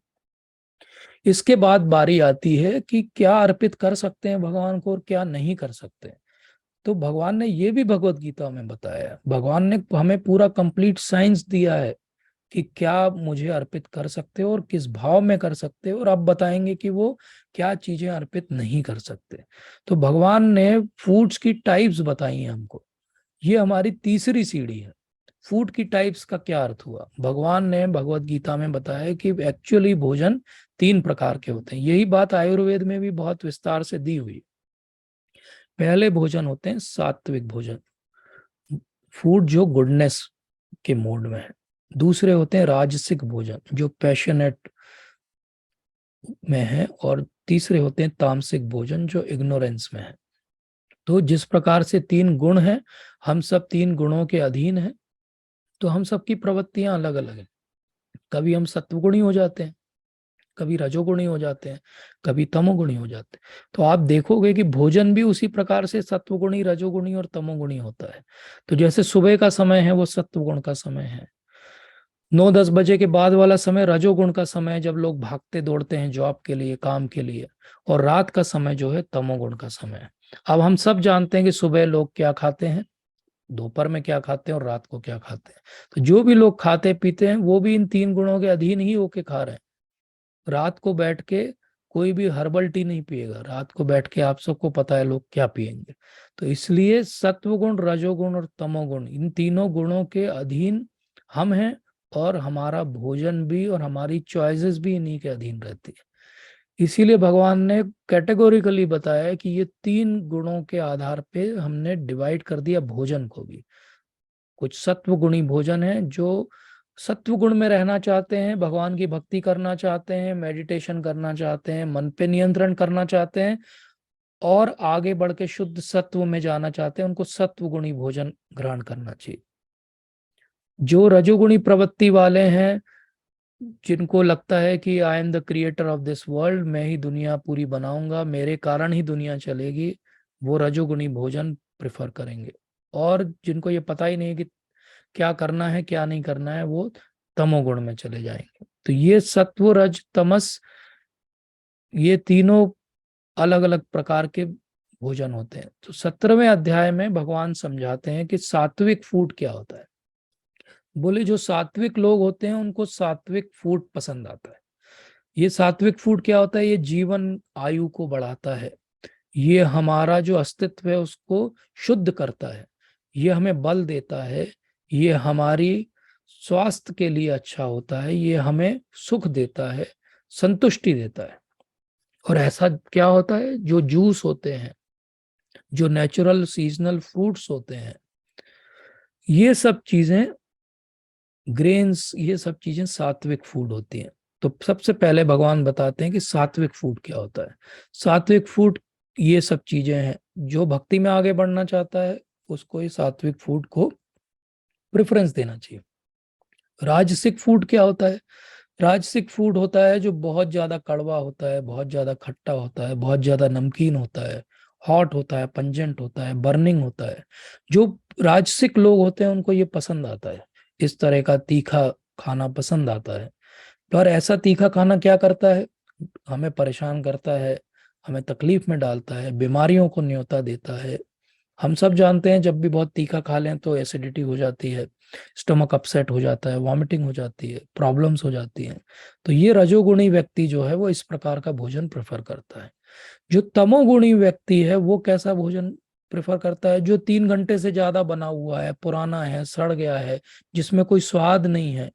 S1: इसके बाद बारी आती है कि क्या अर्पित कर सकते हैं भगवान को और क्या नहीं कर सकते। तो भगवान ने ये भी भगवत गीता में बताया है। भगवान ने हमें पूरा कंप्लीट साइंस दिया है कि क्या मुझे अर्पित कर सकते हो और किस भाव में कर सकते हो, और अब बताएंगे कि वो क्या चीजें अर्पित नहीं कर सकते। तो भगवान ने फूड्स की टाइप्स बताई हैं हमको। ये हमारी तीसरी सीढ़ी है। फूड की टाइप्स का क्या अर्थ हुआ? भगवान ने भगवत गीता में बताया कि एक्चुअली भोजन 3 प्रकार के होते हैं। यही बात आयुर्वेद में भी बहुत विस्तार से दी हुई। पहले भोजन होते हैं सात्विक भोजन, फूड जो गुडनेस के मूड में है। दूसरे होते हैं राजसिक भोजन जो पैशनेट में है, और तीसरे होते हैं तामसिक भोजन जो इग्नोरेंस में है। तो जिस प्रकार से 3 गुण हैं, हम सब 3 गुणों के अधीन हैं, तो हम सबकी प्रवृत्तियां अलग अलग हैं। कभी हम सत्वगुणी हो जाते हैं, कभी रजोगुणी हो जाते हैं, कभी तमोगुणी हो जाते हैं। तो आप देखोगे कि भोजन भी उसी प्रकार से सत्वगुणी, रजोगुणी और तमोगुणी होता है। तो जैसे सुबह का समय है वो सत्वगुण का समय है, 9-10 बजे के बाद वाला समय रजोगुण का समय है जब लोग भागते दौड़ते हैं जॉब के लिए, काम के लिए, और रात का समय जो है तमोगुण का समय है। अब हम सब जानते हैं कि सुबह लोग क्या खाते हैं, दोपहर में क्या खाते हैं और रात को क्या खाते हैं। तो जो भी लोग खाते पीते हैं वो भी इन 3 गुणों के अधीन ही होके खा रहे हैं। रात को बैठ के कोई भी हर्बल टी नहीं पिएगा, रात को बैठ के आप सबको पता है लोग क्या पिएंगे। तो इसलिए सत्वगुण, रजोगुण और तमोगुण, इन तीनों गुणों के अधीन हम हैं, और हमारा भोजन भी और हमारी चॉइसेस भी इन्हीं के अधीन रहती है। इसीलिए भगवान ने कैटेगोरिकली बताया कि ये 3 गुणों के आधार पे हमने डिवाइड कर दिया भोजन को भी। कुछ सत्व गुणी भोजन है जो सत्व गुण में रहना चाहते हैं, भगवान की भक्ति करना चाहते हैं, मेडिटेशन करना चाहते हैं, मन पे नियंत्रण करना चाहते हैं और आगे बढ़ के शुद्ध सत्व में जाना चाहते हैं, उनको सत्व गुणी भोजन ग्रहण करना चाहिए। जो रजोगुणी प्रवृत्ति वाले हैं जिनको लगता है कि I am the creator of this world, मैं ही दुनिया पूरी बनाऊंगा, मेरे कारण ही दुनिया चलेगी, वो रजोगुणी भोजन प्रेफर करेंगे। और जिनको ये पता ही नहीं है कि क्या करना है क्या नहीं करना है, वो तमोगुण में चले जाएंगे। तो ये सत्व रज तमस, ये तीनों अलग अलग प्रकार के भोजन होते हैं। तो 17वें अध्याय में भगवान समझाते हैं कि सात्विक फूड क्या होता है। बोले जो सात्विक लोग होते हैं उनको सात्विक फूड पसंद आता है। ये सात्विक फूड क्या होता है? ये जीवन आयु को बढ़ाता है, ये हमारा जो अस्तित्व है उसको शुद्ध करता है, ये हमें बल देता है, ये हमारी स्वास्थ्य के लिए अच्छा होता है, ये हमें सुख देता है, संतुष्टि देता है। और ऐसा क्या होता है? जो जूस होते हैं, जो नेचुरल सीजनल फ्रूट्स होते हैं, ये सब चीजें, ग्रेन्स, ये सब चीजें सात्विक फूड होती हैं। तो सबसे पहले भगवान बताते हैं कि सात्विक फूड क्या होता है। सात्विक फूड ये सब चीजें हैं। जो भक्ति में आगे बढ़ना चाहता है उसको ये सात्विक फूड को प्रेफरेंस देना चाहिए। राजसिक फूड क्या होता है? राजसिक फूड होता है जो बहुत ज्यादा कड़वा होता है, बहुत ज्यादा खट्टा होता है, बहुत ज्यादा नमकीन होता है, हॉट होता है, पंजेंट होता है, बर्निंग होता है। जो राजसिक लोग होते हैं उनको ये पसंद आता है, इस तरह का तीखा खाना पसंद आता है। पर ऐसा तीखा खाना क्या करता है? हमें परेशान करता है, हमें तकलीफ में डालता है, बीमारियों को न्योता देता है। हम सब जानते हैं जब भी बहुत तीखा खा लें तो एसिडिटी हो जाती है, स्टमक अपसेट हो जाता है, वॉमिटिंग हो जाती है, प्रॉब्लम्स हो जाती हैं। तो ये रजोगुणी व्यक्ति जो है वो इस प्रकार का भोजन प्रेफर करता है। जो तमोगुणी व्यक्ति है वो कैसा भोजन प्रेफर करता है? जो 3 घंटे से ज्यादा बना हुआ है, पुराना है, सड़ गया है, जिसमें कोई स्वाद नहीं है,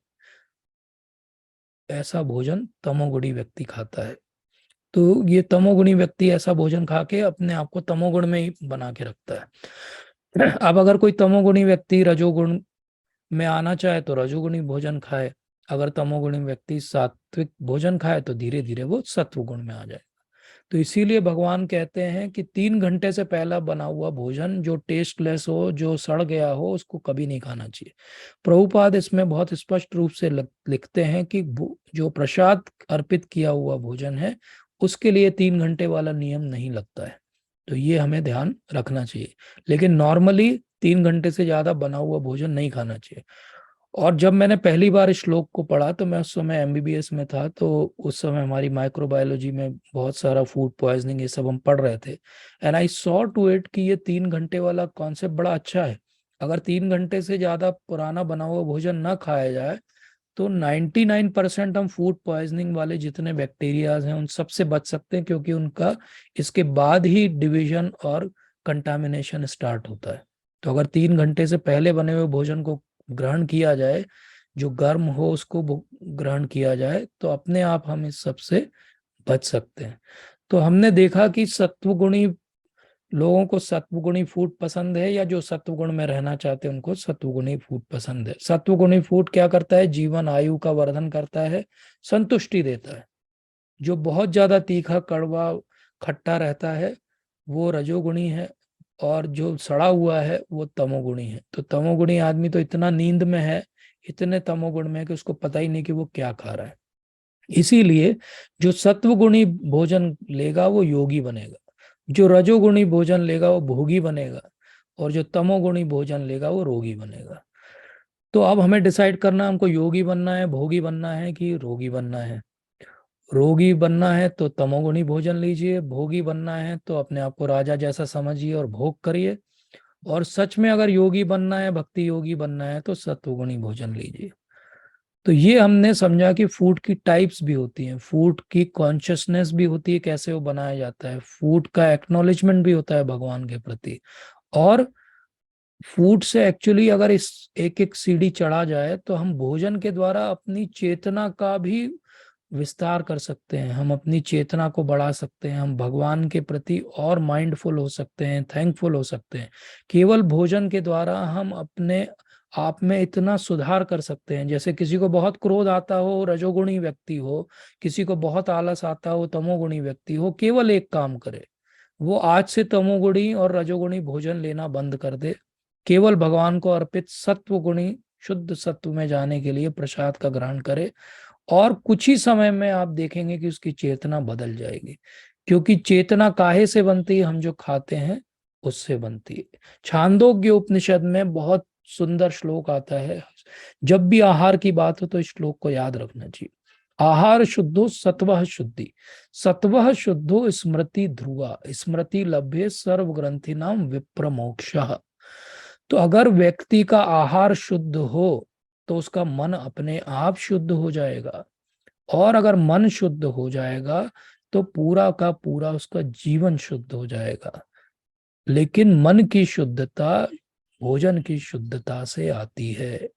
S1: ऐसा भोजन तमोगुणी व्यक्ति खाता है। तो ये तमोगुणी व्यक्ति ऐसा भोजन खा के अपने आप को तमोगुण में ही बना के रखता है। अब अगर कोई तमोगुणी व्यक्ति रजोगुण में आना चाहे तो रजोगुणी भोजन खाए, अगर तमोगुणी व्यक्ति सात्विक भोजन खाए तो धीरे धीरे वो सत्व गुण में आ जाए। तो इसीलिए भगवान कहते हैं कि 3 घंटे से पहला बना हुआ भोजन जो टेस्टलेस हो, जो सड़ गया हो, उसको कभी नहीं खाना चाहिए। प्रभुपाद इसमें बहुत स्पष्ट रूप से लिखते हैं कि जो प्रसाद अर्पित किया हुआ भोजन है उसके लिए 3 घंटे वाला नियम नहीं लगता है। तो ये हमें ध्यान रखना चाहिए। लेकिन नॉर्मली 3 घंटे से ज्यादा बना हुआ भोजन नहीं खाना चाहिए। और जब मैंने पहली बार इस श्लोक को पढ़ा तो मैं उस समय एमबीबीएस में था, तो उस समय हमारी माइक्रोबायोलॉजी में बहुत सारा फूड पॉइजनिंग ये सब हम पढ़ रहे थे। And I saw to it कि ये 3 घंटे वाला कॉन्सेप्ट बड़ा अच्छा है। अगर 3 घंटे से ज्यादा पुराना बना हुआ भोजन ना खाया जाए तो 99% हम फूड पॉइजनिंग वाले जितने बैक्टीरियाज हैं उन सब से बच सकते हैं, क्योंकि उनका इसके बाद ही डिवीजन और कंटामिनेशन स्टार्ट होता है। तो अगर 3 घंटे से पहले बने हुए भोजन को ग्रहण किया जाए, जो गर्म हो उसको ग्रहण किया जाए, तो अपने आप हम इस सब से बच सकते हैं। तो हमने देखा कि सत्वगुणी लोगों को सत्वगुणी फूड पसंद है, या जो सत्वगुण में रहना चाहते हैं उनको सत्वगुणी फूड पसंद है। सत्वगुणी फूड क्या करता है? जीवन आयु का वर्धन करता है, संतुष्टि देता है। जो बहुत ज्यादा तीखा कड़वा खट्टा रहता है वो रजोगुणी है, और जो सड़ा हुआ है वो तमोगुणी है। तो तमोगुणी आदमी तो इतना नींद में है, इतने तमोगुण में है कि उसको पता ही नहीं कि वो क्या खा रहा है। इसीलिए जो सत्वगुणी भोजन लेगा वो योगी बनेगा, जो रजोगुणी भोजन लेगा वो भोगी बनेगा, और जो तमोगुणी भोजन लेगा वो रोगी बनेगा। तो अब हमें डिसाइड करना है हमको योगी बनना है, भोगी बनना है कि रोगी बनना है। रोगी बनना है तो तमोगुणी भोजन लीजिए, भोगी बनना है तो अपने आप को राजा जैसा समझिए और भोग करिए, और सच में अगर योगी बनना है, भक्ति योगी बनना है तो सत्वगुणी भोजन लीजिए। तो ये हमने समझा कि फूड की टाइप्स भी होती हैं, फूड की कॉन्शियसनेस भी होती है, कैसे वो बनाया जाता है, फूड का एक्नॉलेजमेंट भी होता है भगवान के प्रति। और फूड से एक्चुअली अगर इस एक एक सीढ़ी चढ़ा जाए तो हम भोजन के द्वारा अपनी चेतना का भी विस्तार कर सकते हैं, हम अपनी चेतना को बढ़ा सकते हैं, हम भगवान के प्रति और माइंडफुल हो सकते हैं, थैंकफुल हो सकते हैं। केवल भोजन के द्वारा हम अपने आप में इतना सुधार कर सकते हैं। जैसे किसी को बहुत क्रोध आता हो, रजोगुणी व्यक्ति हो, किसी को बहुत आलस आता हो, तमोगुणी व्यक्ति हो, केवल एक काम करे, वो आज से तमोगुणी और रजोगुणी भोजन लेना बंद कर दे, केवल भगवान को अर्पित सत्व गुणी शुद्ध सत्व में जाने के लिए प्रसाद का ग्रहण करे, और कुछ ही समय में आप देखेंगे कि उसकी चेतना बदल जाएगी, क्योंकि चेतना काहे से बनती है? हम जो खाते हैं उससे बनती है। छांदोग्य उपनिषद में बहुत सुंदर श्लोक आता है। जब भी आहार की बात हो तो इस श्लोक को याद रखना चाहिए। आहार शुद्धो सत्वः शुद्धि, सत्वः शुद्धो स्मृति ध्रुवा, स्मृति लभ्ये सर्व ग्रंथि नाम विप्रमोक्षः। तो अगर व्यक्ति का आहार शुद्ध हो तो उसका मन अपने आप शुद्ध हो जाएगा, और अगर मन शुद्ध हो जाएगा तो पूरा का पूरा उसका जीवन शुद्ध हो जाएगा। लेकिन मन की शुद्धता भोजन की शुद्धता से आती है।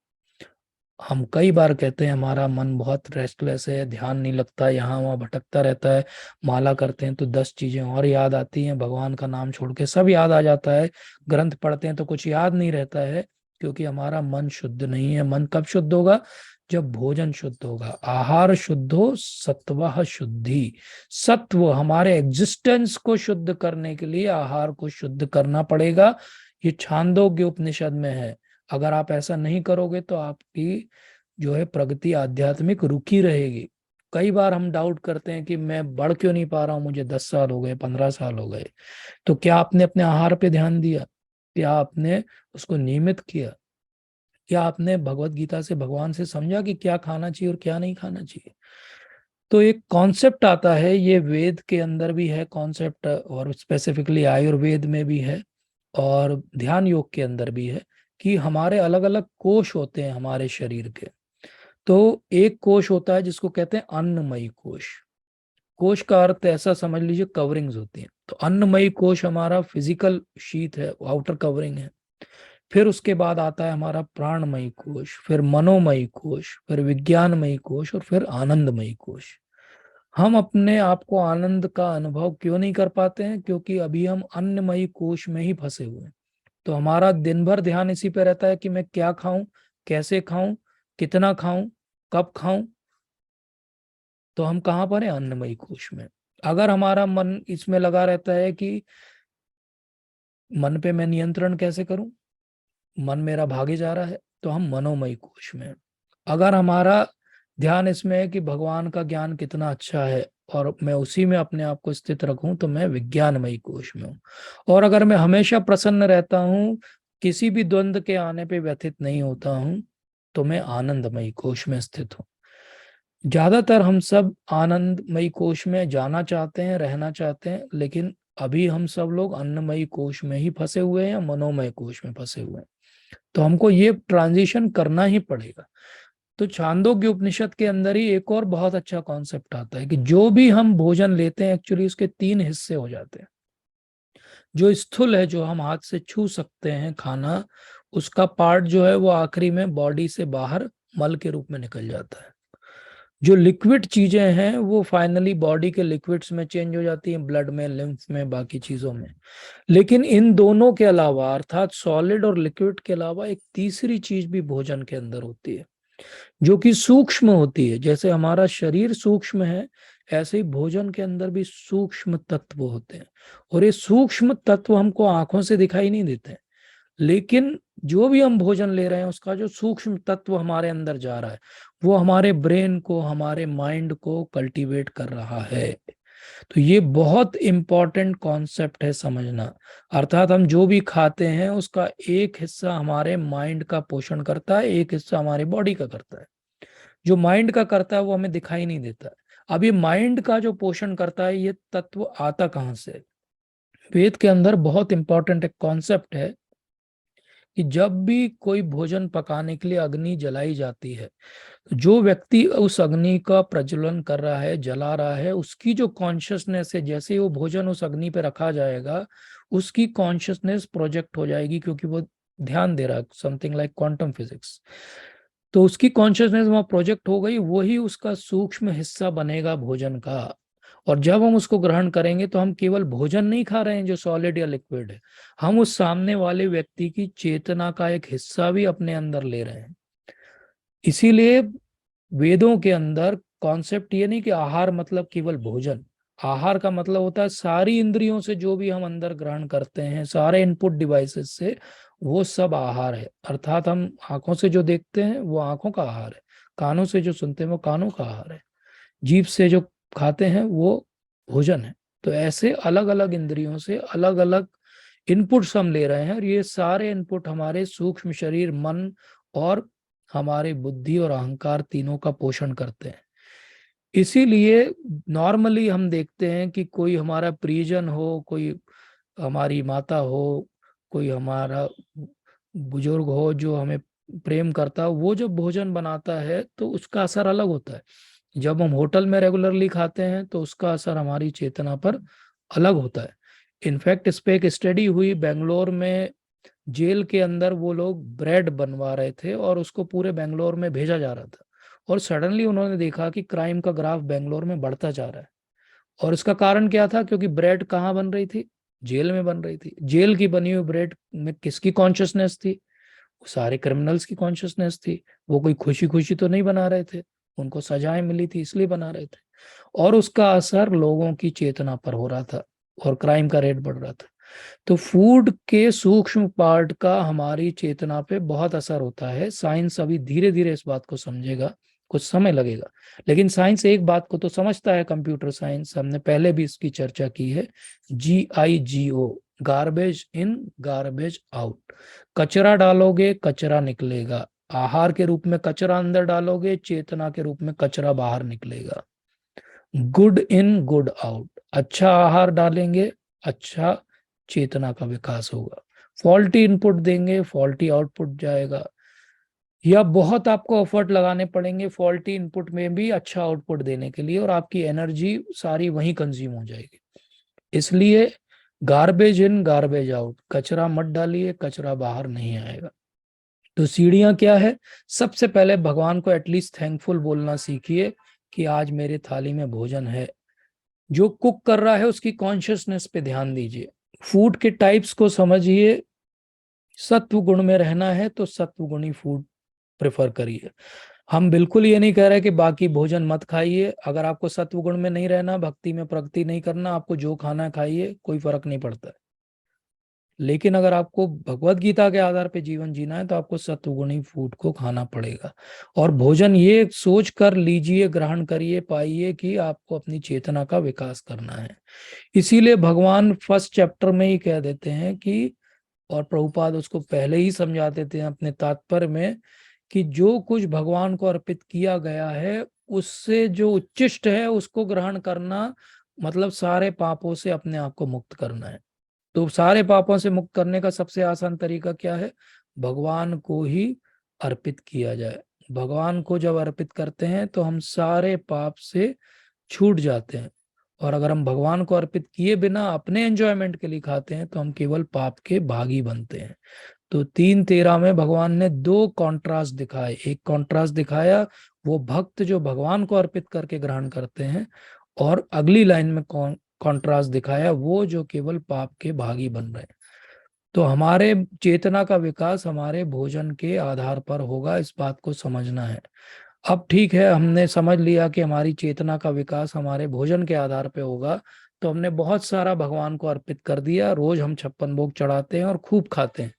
S1: हम कई बार कहते हैं हमारा मन बहुत रेस्टलेस है, ध्यान नहीं लगता, यहाँ वहाँ भटकता रहता है। माला करते हैं तो 10 चीजें और याद आती हैं, भगवान का नाम छोड़ के सब याद आ जाता है। ग्रंथ पढ़ते हैं तो कुछ याद नहीं रहता है, क्योंकि हमारा मन शुद्ध नहीं है। मन कब शुद्ध होगा? जब भोजन शुद्ध होगा। आहार शुद्धो सत्वः शुद्धि, सत्व हमारे एग्जिस्टेंस को शुद्ध करने के लिए आहार को शुद्ध करना पड़ेगा। ये छांदोग्य उपनिषद में है। अगर आप ऐसा नहीं करोगे तो आपकी जो है प्रगति आध्यात्मिक रुकी रहेगी। कई बार हम डाउट करते हैं कि मैं बढ़ क्यों नहीं पा रहा हूं, मुझे 10 साल हो गए, 15 साल हो गए। तो क्या आपने अपने आहार पे ध्यान दिया? क्या आपने उसको नियमित किया? क्या आपने भगवत गीता से भगवान से समझा कि क्या खाना चाहिए और क्या नहीं खाना चाहिए? तो एक कॉन्सेप्ट आता है, ये वेद के अंदर भी है कॉन्सेप्ट, और स्पेसिफिकली आयुर्वेद में भी है, और ध्यान योग के अंदर भी है, कि हमारे अलग अलग कोश होते हैं हमारे शरीर के। तो एक कोश होता है जिसको कहते हैं अन्नमयी कोश। कोश का अर्थ ऐसा समझ लीजिए कवरिंग्स होती हैं। तो अन्नमयी कोश हमारा फिजिकल शीथ है, आउटर कवरिंग है। फिर उसके बाद आता है हमारा प्राणमयी कोश, फिर मनोमयी कोश, फिर विज्ञानमयी कोश, और फिर आनंदमयी कोश। हम अपने आप को आनंद का अनुभव क्यों नहीं कर पाते हैं? क्योंकि अभी हम अन्नमयी कोश में ही फंसे हुए हैं। तो हमारा दिन भर ध्यान इसी पे रहता है कि मैं क्या खाऊं, कैसे खाऊं, कितना खाऊं, कब खाऊं। तो हम कहाँ पर हैं? अन्नमयी कोश में। अगर हमारा मन इसमें लगा रहता है कि मन पे मैं नियंत्रण कैसे करूं, मन मेरा भागे जा रहा है, तो हम मनोमयी कोश में हैं। अगर हमारा ध्यान इसमें है कि भगवान का ज्ञान कितना अच्छा है और मैं उसी में अपने आप को स्थित रखूं, तो मैं विज्ञानमयी कोश में हूँ। और अगर मैं हमेशा प्रसन्न रहता हूँ, किसी भी द्वंद के आने पे व्यथित नहीं होता हूँ, तो मैं आनंदमयी कोश में स्थित हूँ। ज्यादातर हम सब आनंदमयी कोश में जाना चाहते हैं, रहना चाहते हैं, लेकिन अभी हम सब लोग अन्नमयी कोश में ही फंसे हुए हैं या मनोमय कोश में फंसे हुए हैं। तो हमको ये ट्रांजिशन करना ही पड़ेगा। तो छांदोग्य उपनिषद के अंदर ही एक और बहुत अच्छा कॉन्सेप्ट आता है कि जो भी हम भोजन लेते हैं, एक्चुअली उसके 3 हिस्से हो जाते हैं। जो स्थूल है, जो हम हाथ से छू सकते हैं खाना, उसका पार्ट जो है वो आखिरी में बॉडी से बाहर मल के रूप में निकल जाता है। जो लिक्विड चीजें हैं वो फाइनली बॉडी के लिक्विड्स में चेंज हो जाती हैं, ब्लड में, लिम्फ में, बाकी चीजों में। लेकिन इन दोनों के अलावा, अर्थात सॉलिड और लिक्विड के अलावा, एक तीसरी चीज भी भोजन के अंदर होती है, जो कि सूक्ष्म होती है। जैसे हमारा शरीर सूक्ष्म है, ऐसे ही भोजन के अंदर भी सूक्ष्म तत्व होते हैं। और ये सूक्ष्म तत्व हमको आंखों से दिखाई नहीं देते हैं, लेकिन जो भी हम भोजन ले रहे हैं उसका जो सूक्ष्म तत्व हमारे अंदर जा रहा है, वो हमारे ब्रेन को, हमारे माइंड को कल्टीवेट कर रहा है। तो ये बहुत इंपॉर्टेंट कॉन्सेप्ट है समझना। अर्थात हम जो भी खाते हैं उसका एक हिस्सा हमारे माइंड का पोषण करता है, एक हिस्सा हमारी बॉडी का करता है। जो माइंड का करता है वो हमें दिखाई नहीं देता है। अब ये माइंड का जो पोषण करता है, ये तत्व आता कहाँ से? वेद के अंदर बहुत इंपॉर्टेंट एक कॉन्सेप्ट है कि जब भी कोई भोजन पकाने के लिए अग्नि जलाई जाती है, जो व्यक्ति उस अग्नि का प्रज्वलन कर रहा है, जला रहा है, उसकी जो कॉन्शियसनेस है, जैसे ही वो भोजन उस अग्नि पे रखा जाएगा, उसकी कॉन्शियसनेस प्रोजेक्ट हो जाएगी, क्योंकि वो ध्यान दे रहा है, समथिंग लाइक क्वांटम फिजिक्स। तो उसकी कॉन्शियसनेस वहां प्रोजेक्ट हो गई, वही उसका सूक्ष्म हिस्सा बनेगा भोजन का। और जब हम उसको ग्रहण करेंगे तो हम केवल भोजन नहीं खा रहे हैं जो सॉलिड या लिक्विड है, हम उस सामने वाले व्यक्ति की चेतना का एक हिस्सा भी अपने अंदर ले रहे हैं। इसीलिए वेदों के अंदर कॉन्सेप्ट ये नहीं कि आहार मतलब केवल भोजन। आहार का मतलब होता है सारी इंद्रियों से जो भी हम अंदर ग्रहण करते हैं, सारे इनपुट डिवाइसेस से, वो सब आहार है। अर्थात हम आंखों से जो देखते हैं वो आंखों का आहार है, कानों से जो सुनते हैं वो कानों का आहार है, जीभ से जो खाते हैं वो भोजन है। तो ऐसे अलग अलग इंद्रियों से अलग अलग इनपुट्स हम ले रहे हैं, और ये सारे इनपुट हमारे सूक्ष्म शरीर, मन और हमारे बुद्धि और अहंकार तीनों का पोषण करते हैं। इसीलिए नॉर्मली हम देखते हैं कि कोई हमारा परिजन हो, कोई हमारी माता हो, कोई हमारा बुजुर्ग हो जो हमें प्रेम करता हो, वो जब भोजन बनाता है तो उसका असर अलग होता है। जब हम होटल में रेगुलरली खाते हैं तो उसका असर हमारी चेतना पर अलग होता है। इनफैक्ट इस पे एक स्टडी हुई बेंगलोर में, जेल के अंदर वो लोग ब्रेड बनवा रहे थे और उसको पूरे बेंगलोर में भेजा जा रहा था, और सडनली उन्होंने देखा कि क्राइम का ग्राफ बेंगलोर में बढ़ता जा रहा है। और इसका कारण क्या था? क्योंकि ब्रेड कहाँ बन रही थी? जेल में बन रही थी। जेल की बनी हुई ब्रेड में किसकी कॉन्शियसनेस थी? वो सारे क्रिमिनल्स की कॉन्शियसनेस थी। वो कोई खुशी खुशी तो नहीं बना रहे थे, उनको सजाएं मिली थी इसलिए बना रहे थे, और उसका असर लोगों की चेतना पर हो रहा था और क्राइम का रेट बढ़ रहा था। तो फूड के सूक्ष्म पार्ट का हमारी चेतना पे बहुत असर होता है। साइंस अभी धीरे धीरे इस बात को समझेगा, कुछ समय लगेगा, लेकिन साइंस एक बात को तो समझता है, कंप्यूटर साइंस, हमने पहले भी इसकी चर्चा की है, GIGO, garbage in garbage out. कचरा डालोगे कचरा निकलेगा, आहार के रूप में कचरा अंदर डालोगे, चेतना के रूप में कचरा बाहर निकलेगा। गुड इन गुड आउट, अच्छा आहार डालेंगे अच्छा चेतना का विकास होगा, फॉल्टी इनपुट देंगे फॉल्टी आउटपुट जाएगा, या बहुत आपको एफर्ट लगाने पड़ेंगे फॉल्टी इनपुट में भी अच्छा आउटपुट देने के लिए, और आपकी एनर्जी सारी वहीं कंज्यूम हो जाएगी। इसलिए गार्बेज इन गार्बेज आउट, कचरा मत डालिए, कचरा बाहर नहीं आएगा। तो सीढ़ियां क्या है? सबसे पहले भगवान को एटलीस्ट थैंकफुल बोलना सीखिए कि आज मेरे थाली में भोजन है। जो कुक कर रहा है उसकी कॉन्शियसनेस पे ध्यान दीजिए। फूड के टाइप्स को समझिए। सत्व गुण में रहना है तो सत्व गुणी फूड प्रेफर करिए। हम बिल्कुल ये नहीं कह रहे कि बाकी भोजन मत खाइए। अगर आपको सत्व गुण में नहीं रहना, भक्ति में प्रगति नहीं करना, आपको जो खाना है खाइए, कोई फर्क नहीं पड़ता है। लेकिन अगर आपको भगवत गीता के आधार पे जीवन जीना है तो आपको सत्वगुणी फूड को खाना पड़ेगा। और भोजन ये सोच कर लीजिए, ग्रहण करिए, पाइए कि आपको अपनी चेतना का विकास करना है। इसीलिए भगवान फर्स्ट चैप्टर में ही कह देते हैं कि, और प्रभुपाद उसको पहले ही समझा देते हैं अपने तात्पर्य में, कि जो कुछ भगवान को अर्पित किया गया है उससे जो उच्चिष्ट है उसको ग्रहण करना, मतलब सारे पापों से अपने आप को मुक्त करना है। तो सारे पापों से मुक्त करने का सबसे आसान तरीका क्या है? भगवान को ही अर्पित किया जाए। भगवान को जब अर्पित करते हैं तो हम सारे पाप से छूट जाते हैं। और अगर हम भगवान को अर्पित किए बिना अपने एंजॉयमेंट के लिए खाते हैं तो हम केवल पाप के भागी बनते हैं। तो 3:13 में भगवान ने 2 कॉन्ट्रास्ट दिखाए। एक कॉन्ट्रास्ट दिखाया वो भक्त जो भगवान को अर्पित करके ग्रहण करते हैं, और अगली लाइन में कॉन्ट्रास्ट दिखाया वो जो केवल पाप के भागी बन रहे हैं। तो हमारे चेतना का विकास हमारे भोजन के आधार पर होगा, इस बात को समझना है। अब ठीक है, हमने समझ लिया कि हमारी चेतना का विकास हमारे भोजन के आधार पे होगा, तो हमने बहुत सारा भगवान को अर्पित कर दिया। रोज हम 56 भोग चढ़ाते हैं और खूब खाते हैं,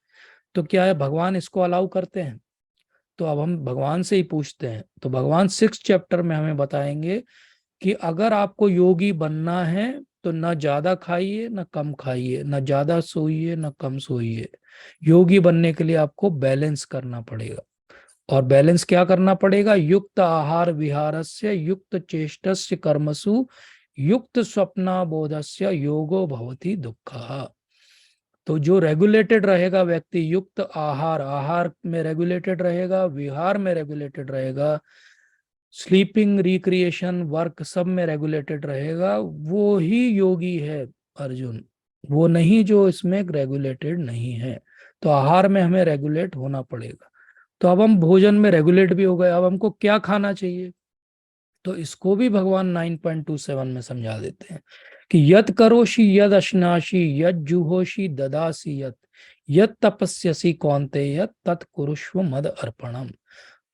S1: तो क्या है भगवान इसको अलाउ करते हैं? तो अब हम भगवान से ही पूछते हैं। तो भगवान 6 चैप्टर में हमें बताएंगे कि अगर आपको योगी बनना है तो न ज्यादा खाइए न कम खाइए, न ज्यादा सोइए न कम सोइए। योगी बनने के लिए आपको बैलेंस करना पड़ेगा। और बैलेंस क्या करना पड़ेगा? युक्त आहार विहारस्य युक्त चेष्टस्य कर्मसु युक्त स्वप्नाबोधस्य योगो भवति दुःखः। तो जो रेगुलेटेड रहेगा व्यक्ति, युक्त आहार में रेगुलेटेड रहेगा, विहार में रेगुलेटेड रहेगा, स्लीपिंग, रिक्रिएशन, वर्क सब में रेगुलेटेड रहेगा, वो ही योगी है अर्जुन। वो नहीं जो इसमें रेगुलेटेड नहीं है। तो आहार में हमें रेगुलेट होना पड़ेगा। तो अब हम भोजन में रेगुलेट भी हो गए, अब हमको क्या खाना चाहिए? तो इसको भी भगवान 9.27 में समझा देते हैं कि यत करोषि यद अश्नाशी यद जुहोषि ददासी यत तपस्यसि कौन्तेय तत् कुरुष्व मद अर्पणम।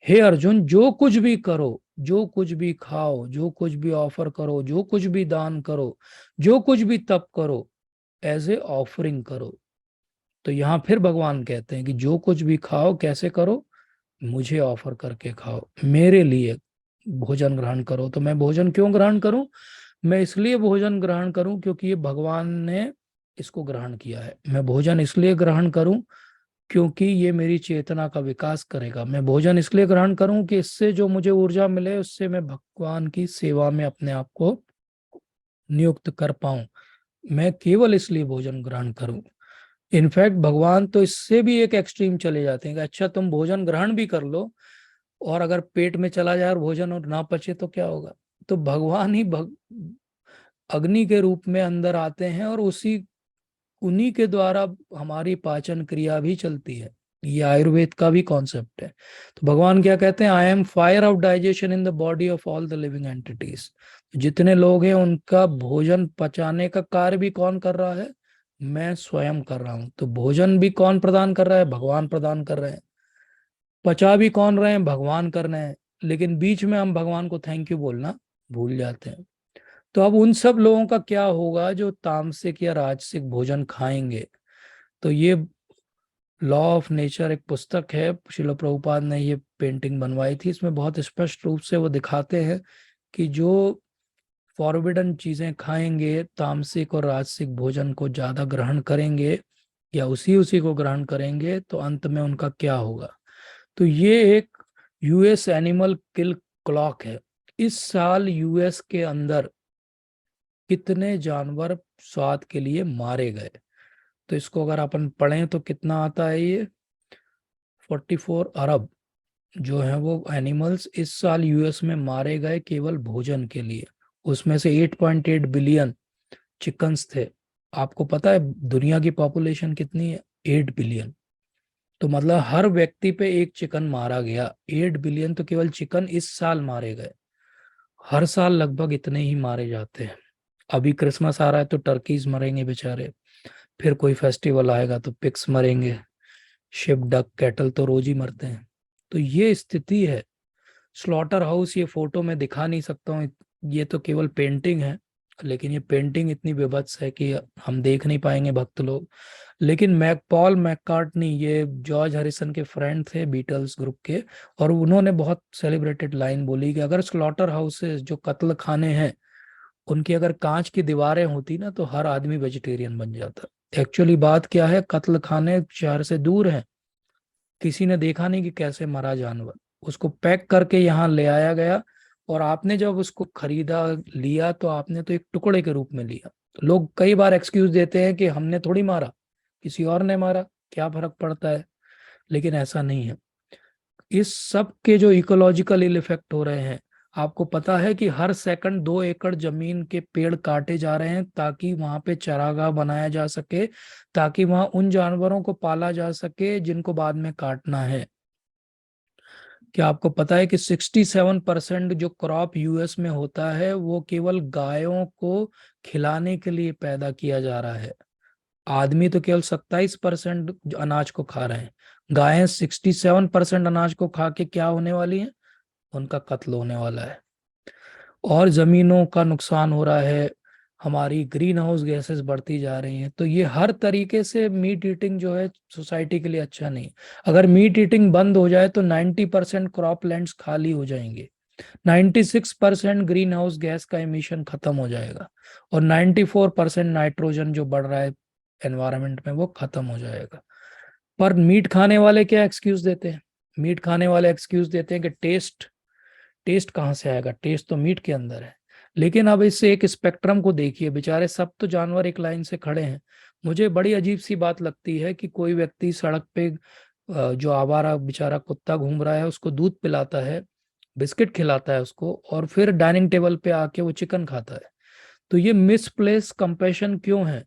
S1: हे अर्जुन, जो कुछ भी करो, जो कुछ भी खाओ, जो कुछ भी ऑफर करो, जो कुछ भी दान करो, जो कुछ भी तप करो, एज ए ऑफरिंग करो। तो यहाँ फिर भगवान कहते हैं कि जो कुछ भी खाओ कैसे करो? मुझे ऑफर करके खाओ, मेरे लिए भोजन ग्रहण करो। तो मैं भोजन क्यों ग्रहण करूं? मैं इसलिए भोजन ग्रहण करूं क्योंकि ये भगवान ने इसको ग्रहण किया है। मैं भोजन इसलिए ग्रहण करूं क्योंकि ये मेरी चेतना का विकास करेगा। मैं भोजन इसलिए ग्रहण करूं कि इससे जो मुझे ऊर्जा मिले उससे मैं भगवान की सेवा में अपने आप को नियुक्त कर पाऊं। मैं केवल इसलिए भोजन ग्रहण करूं। इनफैक्ट भगवान तो इससे भी एक एक्सट्रीम चले जाते हैं कि अच्छा तुम भोजन ग्रहण भी कर लो और अगर पेट में चला जाए और भोजन और ना पचे तो क्या होगा? तो भगवान ही अग्नि के रूप में अंदर आते हैं और उन्हीं के द्वारा हमारी पाचन क्रिया भी चलती है। ये आयुर्वेद का भी कॉन्सेप्ट है। तो भगवान क्या कहते हैं? I M fire of digestion in the body of all the living entities. जितने लोग हैं उनका भोजन पचाने का कार्य भी कौन कर रहा है? मैं स्वयं कर रहा हूं। तो भोजन भी कौन प्रदान कर रहा है? भगवान प्रदान कर रहे हैं। पचा भी कौन रहे हैं? भगवान कर रहे हैं। लेकिन बीच में हम भगवान को थैंक यू बोलना भूल जाते हैं। तो अब उन सब लोगों का क्या होगा जो तामसिक या राजसिक भोजन खाएंगे? तो ये लॉ ऑफ नेचर एक पुस्तक है, श्रील प्रभुपाद ने ये पेंटिंग बनवाई थी। इसमें बहुत स्पष्ट रूप से वो दिखाते हैं कि जो फॉरबिडन चीजें खाएंगे, तामसिक और राजसिक भोजन को ज्यादा ग्रहण करेंगे या उसी उसी को ग्रहण करेंगे तो अंत में उनका क्या होगा। तो ये एक यूएस एनिमल किल क्लॉक है। इस साल यूएस के अंदर कितने जानवर स्वाद के लिए मारे गए? तो इसको अगर अपन पढ़ें तो कितना आता है? ये 44 अरब जो है वो एनिमल्स इस साल यूएस में मारे गए केवल भोजन के लिए। उसमें से 8.8 बिलियन चिकन्स थे। आपको पता है दुनिया की पॉपुलेशन कितनी है? 8 बिलियन। तो मतलब हर व्यक्ति पे एक चिकन मारा गया। 8 बिलियन तो केवल चिकन इस साल मारे गए। हर साल लगभग इतने ही मारे जाते हैं। अभी क्रिसमस आ रहा है तो टर्कीज मरेंगे बेचारे। फिर कोई फेस्टिवल आएगा तो पिग्स मरेंगे। शिप, डक, कैटल तो रोज ही मरते हैं। तो ये स्थिति है। स्लॉटर हाउस ये फोटो में दिखा नहीं सकता हूँ, ये तो केवल पेंटिंग है। लेकिन ये पेंटिंग इतनी बेभत्स है कि हम देख नहीं पाएंगे भक्त लोग। लेकिन पॉल मैककार्टनी ये जॉर्ज हैरिसन के फ्रेंड थे बीटल्स ग्रुप के, और उन्होंने बहुत सेलिब्रेटेड लाइन बोली कि अगर स्लॉटर हाउसेस जो कत्ल खाने हैं उनकी अगर कांच की दीवारें होती ना तो हर आदमी वेजिटेरियन बन जाता। एक्चुअली बात क्या है? कत्ल खाने शहर से दूर है। किसी ने देखा नहीं कि कैसे मरा जानवर, उसको पैक करके यहाँ ले आया गया और आपने जब उसको खरीदा लिया तो आपने तो एक टुकड़े के रूप में लिया। तो लोग कई बार एक्सक्यूज देते हैं कि हमने थोड़ी मारा, किसी और ने मारा, क्या फर्क पड़ता है? लेकिन ऐसा नहीं है। इस सब के जो इकोलॉजिकल इल इफेक्ट हो रहे हैं, आपको पता है कि हर सेकंड 2 एकड़ जमीन के पेड़ काटे जा रहे हैं ताकि वहां पे चरागाह बनाया जा सके, ताकि वहां उन जानवरों को पाला जा सके जिनको बाद में काटना है। क्या आपको पता है कि 67% जो क्रॉप यूएस में होता है वो केवल गायों को खिलाने के लिए पैदा किया जा रहा है? आदमी तो केवल 27% अनाज को खा रहे हैं। गायें 67% अनाज को खा के क्या होने वाली हैं? उनका कत्ल होने वाला है। और जमीनों का नुकसान हो रहा है, हमारी ग्रीन हाउस गैसेस बढ़ती जा रही हैं। तो ये हर तरीके से मीट ईटिंग जो है सोसाइटी के लिए अच्छा नहीं। अगर मीट ईटिंग बंद हो जाए तो 90% क्रॉप लैंड्स खाली हो जाएंगे, 96% ग्रीन हाउस गैस का एमिशन खत्म हो जाएगा और 94% नाइट्रोजन जो बढ़ रहा है एनवायरनमेंट में वो खत्म हो जाएगा। पर मीट खाने वाले क्या एक्सक्यूज देते हैं? मीट खाने वाले एक्सक्यूज देते हैं कि टेस्ट, टेस्ट कहाँ से आएगा? टेस्ट तो मीट के अंदर है। लेकिन अब इससे एक स्पेक्ट्रम को देखिए, बेचारे सब तो जानवर एक लाइन से खड़े हैं। मुझे बड़ी अजीब सी बात लगती है कि कोई व्यक्ति सड़क पे जो आवारा बेचारा कुत्ता घूम रहा है उसको दूध पिलाता है, बिस्किट खिलाता है उसको, और फिर डाइनिंग टेबल पे आके वो चिकन खाता है। तो ये मिसप्लेस कंपैशन क्यों है?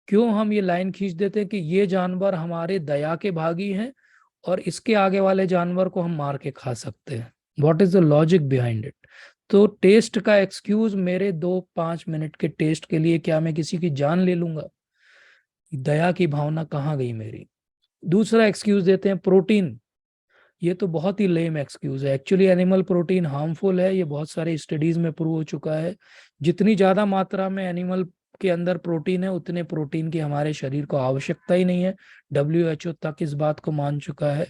S1: क्यों हम ये लाइन खींच देते हैं कि ये जानवर हमारे दया के भागी हैं और इसके आगे वाले जानवर को हम मार के खा सकते हैं? What is the logic behind it? तो टेस्ट का एक्सक्यूज, मेरे 2-5 मिनट के टेस्ट के लिए क्या मैं किसी की जान ले लूंगा? दया की भावना कहाँ गई मेरी? दूसरा एक्सक्यूज देते हैं प्रोटीन। ये तो बहुत ही लेम एक्सक्यूज है। एक्चुअली एनिमल प्रोटीन हार्मफुल है, ये बहुत सारे स्टडीज में प्रूव हो चुका है। जितनी ज्यादा मात्रा में एनिमल के अंदर प्रोटीन है उतने प्रोटीन की हमारे शरीर को आवश्यकता ही नहीं है। WHO तक इस बात को मान चुका है।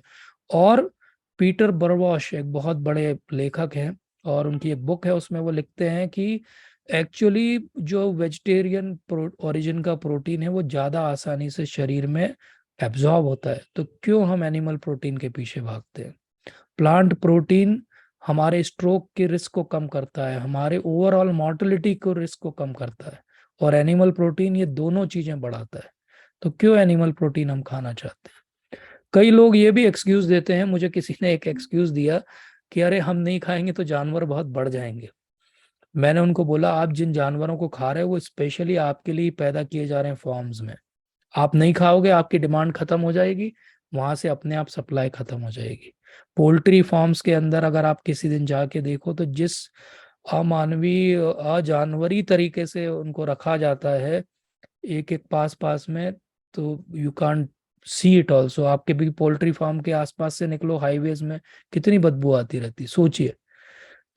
S1: और पीटर बरवॉश एक बहुत बड़े लेखक हैं और उनकी एक बुक है, उसमें वो लिखते हैं कि एक्चुअली जो वेजिटेरियन ओरिजिन का प्रोटीन है वो ज़्यादा आसानी से शरीर में एब्जॉर्ब होता है, तो क्यों हम एनिमल प्रोटीन के पीछे भागते हैं। प्लांट प्रोटीन हमारे स्ट्रोक के रिस्क को कम करता है, हमारे ओवरऑल मॉर्टेलिटी को रिस्क को कम करता है, और एनिमल प्रोटीन ये दोनों चीजें बढ़ाता है, तो क्यों एनिमल प्रोटीन हम खाना चाहते हैं। कई लोग ये भी एक्सक्यूज देते हैं, मुझे किसी ने एक एक्सक्यूज दिया कि अरे हम नहीं खाएंगे तो जानवर बहुत बढ़ जाएंगे। मैंने उनको बोला आप जिन जानवरों को खा रहे हो वो स्पेशली आपके लिए पैदा किए जा रहे हैं फॉर्म्स में, आप नहीं खाओगे आपकी डिमांड खत्म हो जाएगी, वहां से अपने आप सप्लाई खत्म हो जाएगी। पोल्ट्री फार्म्स के अंदर अगर आप किसी दिन जाके देखो तो जिस अमानवीय अजानवरी तरीके से उनको रखा जाता है एक एक पास पास में, तो you can't see it also. आपके भी पोल्ट्री फार्म के आसपास से निकलो हाईवेज में, कितनी बदबू आती रहती, सोचिए।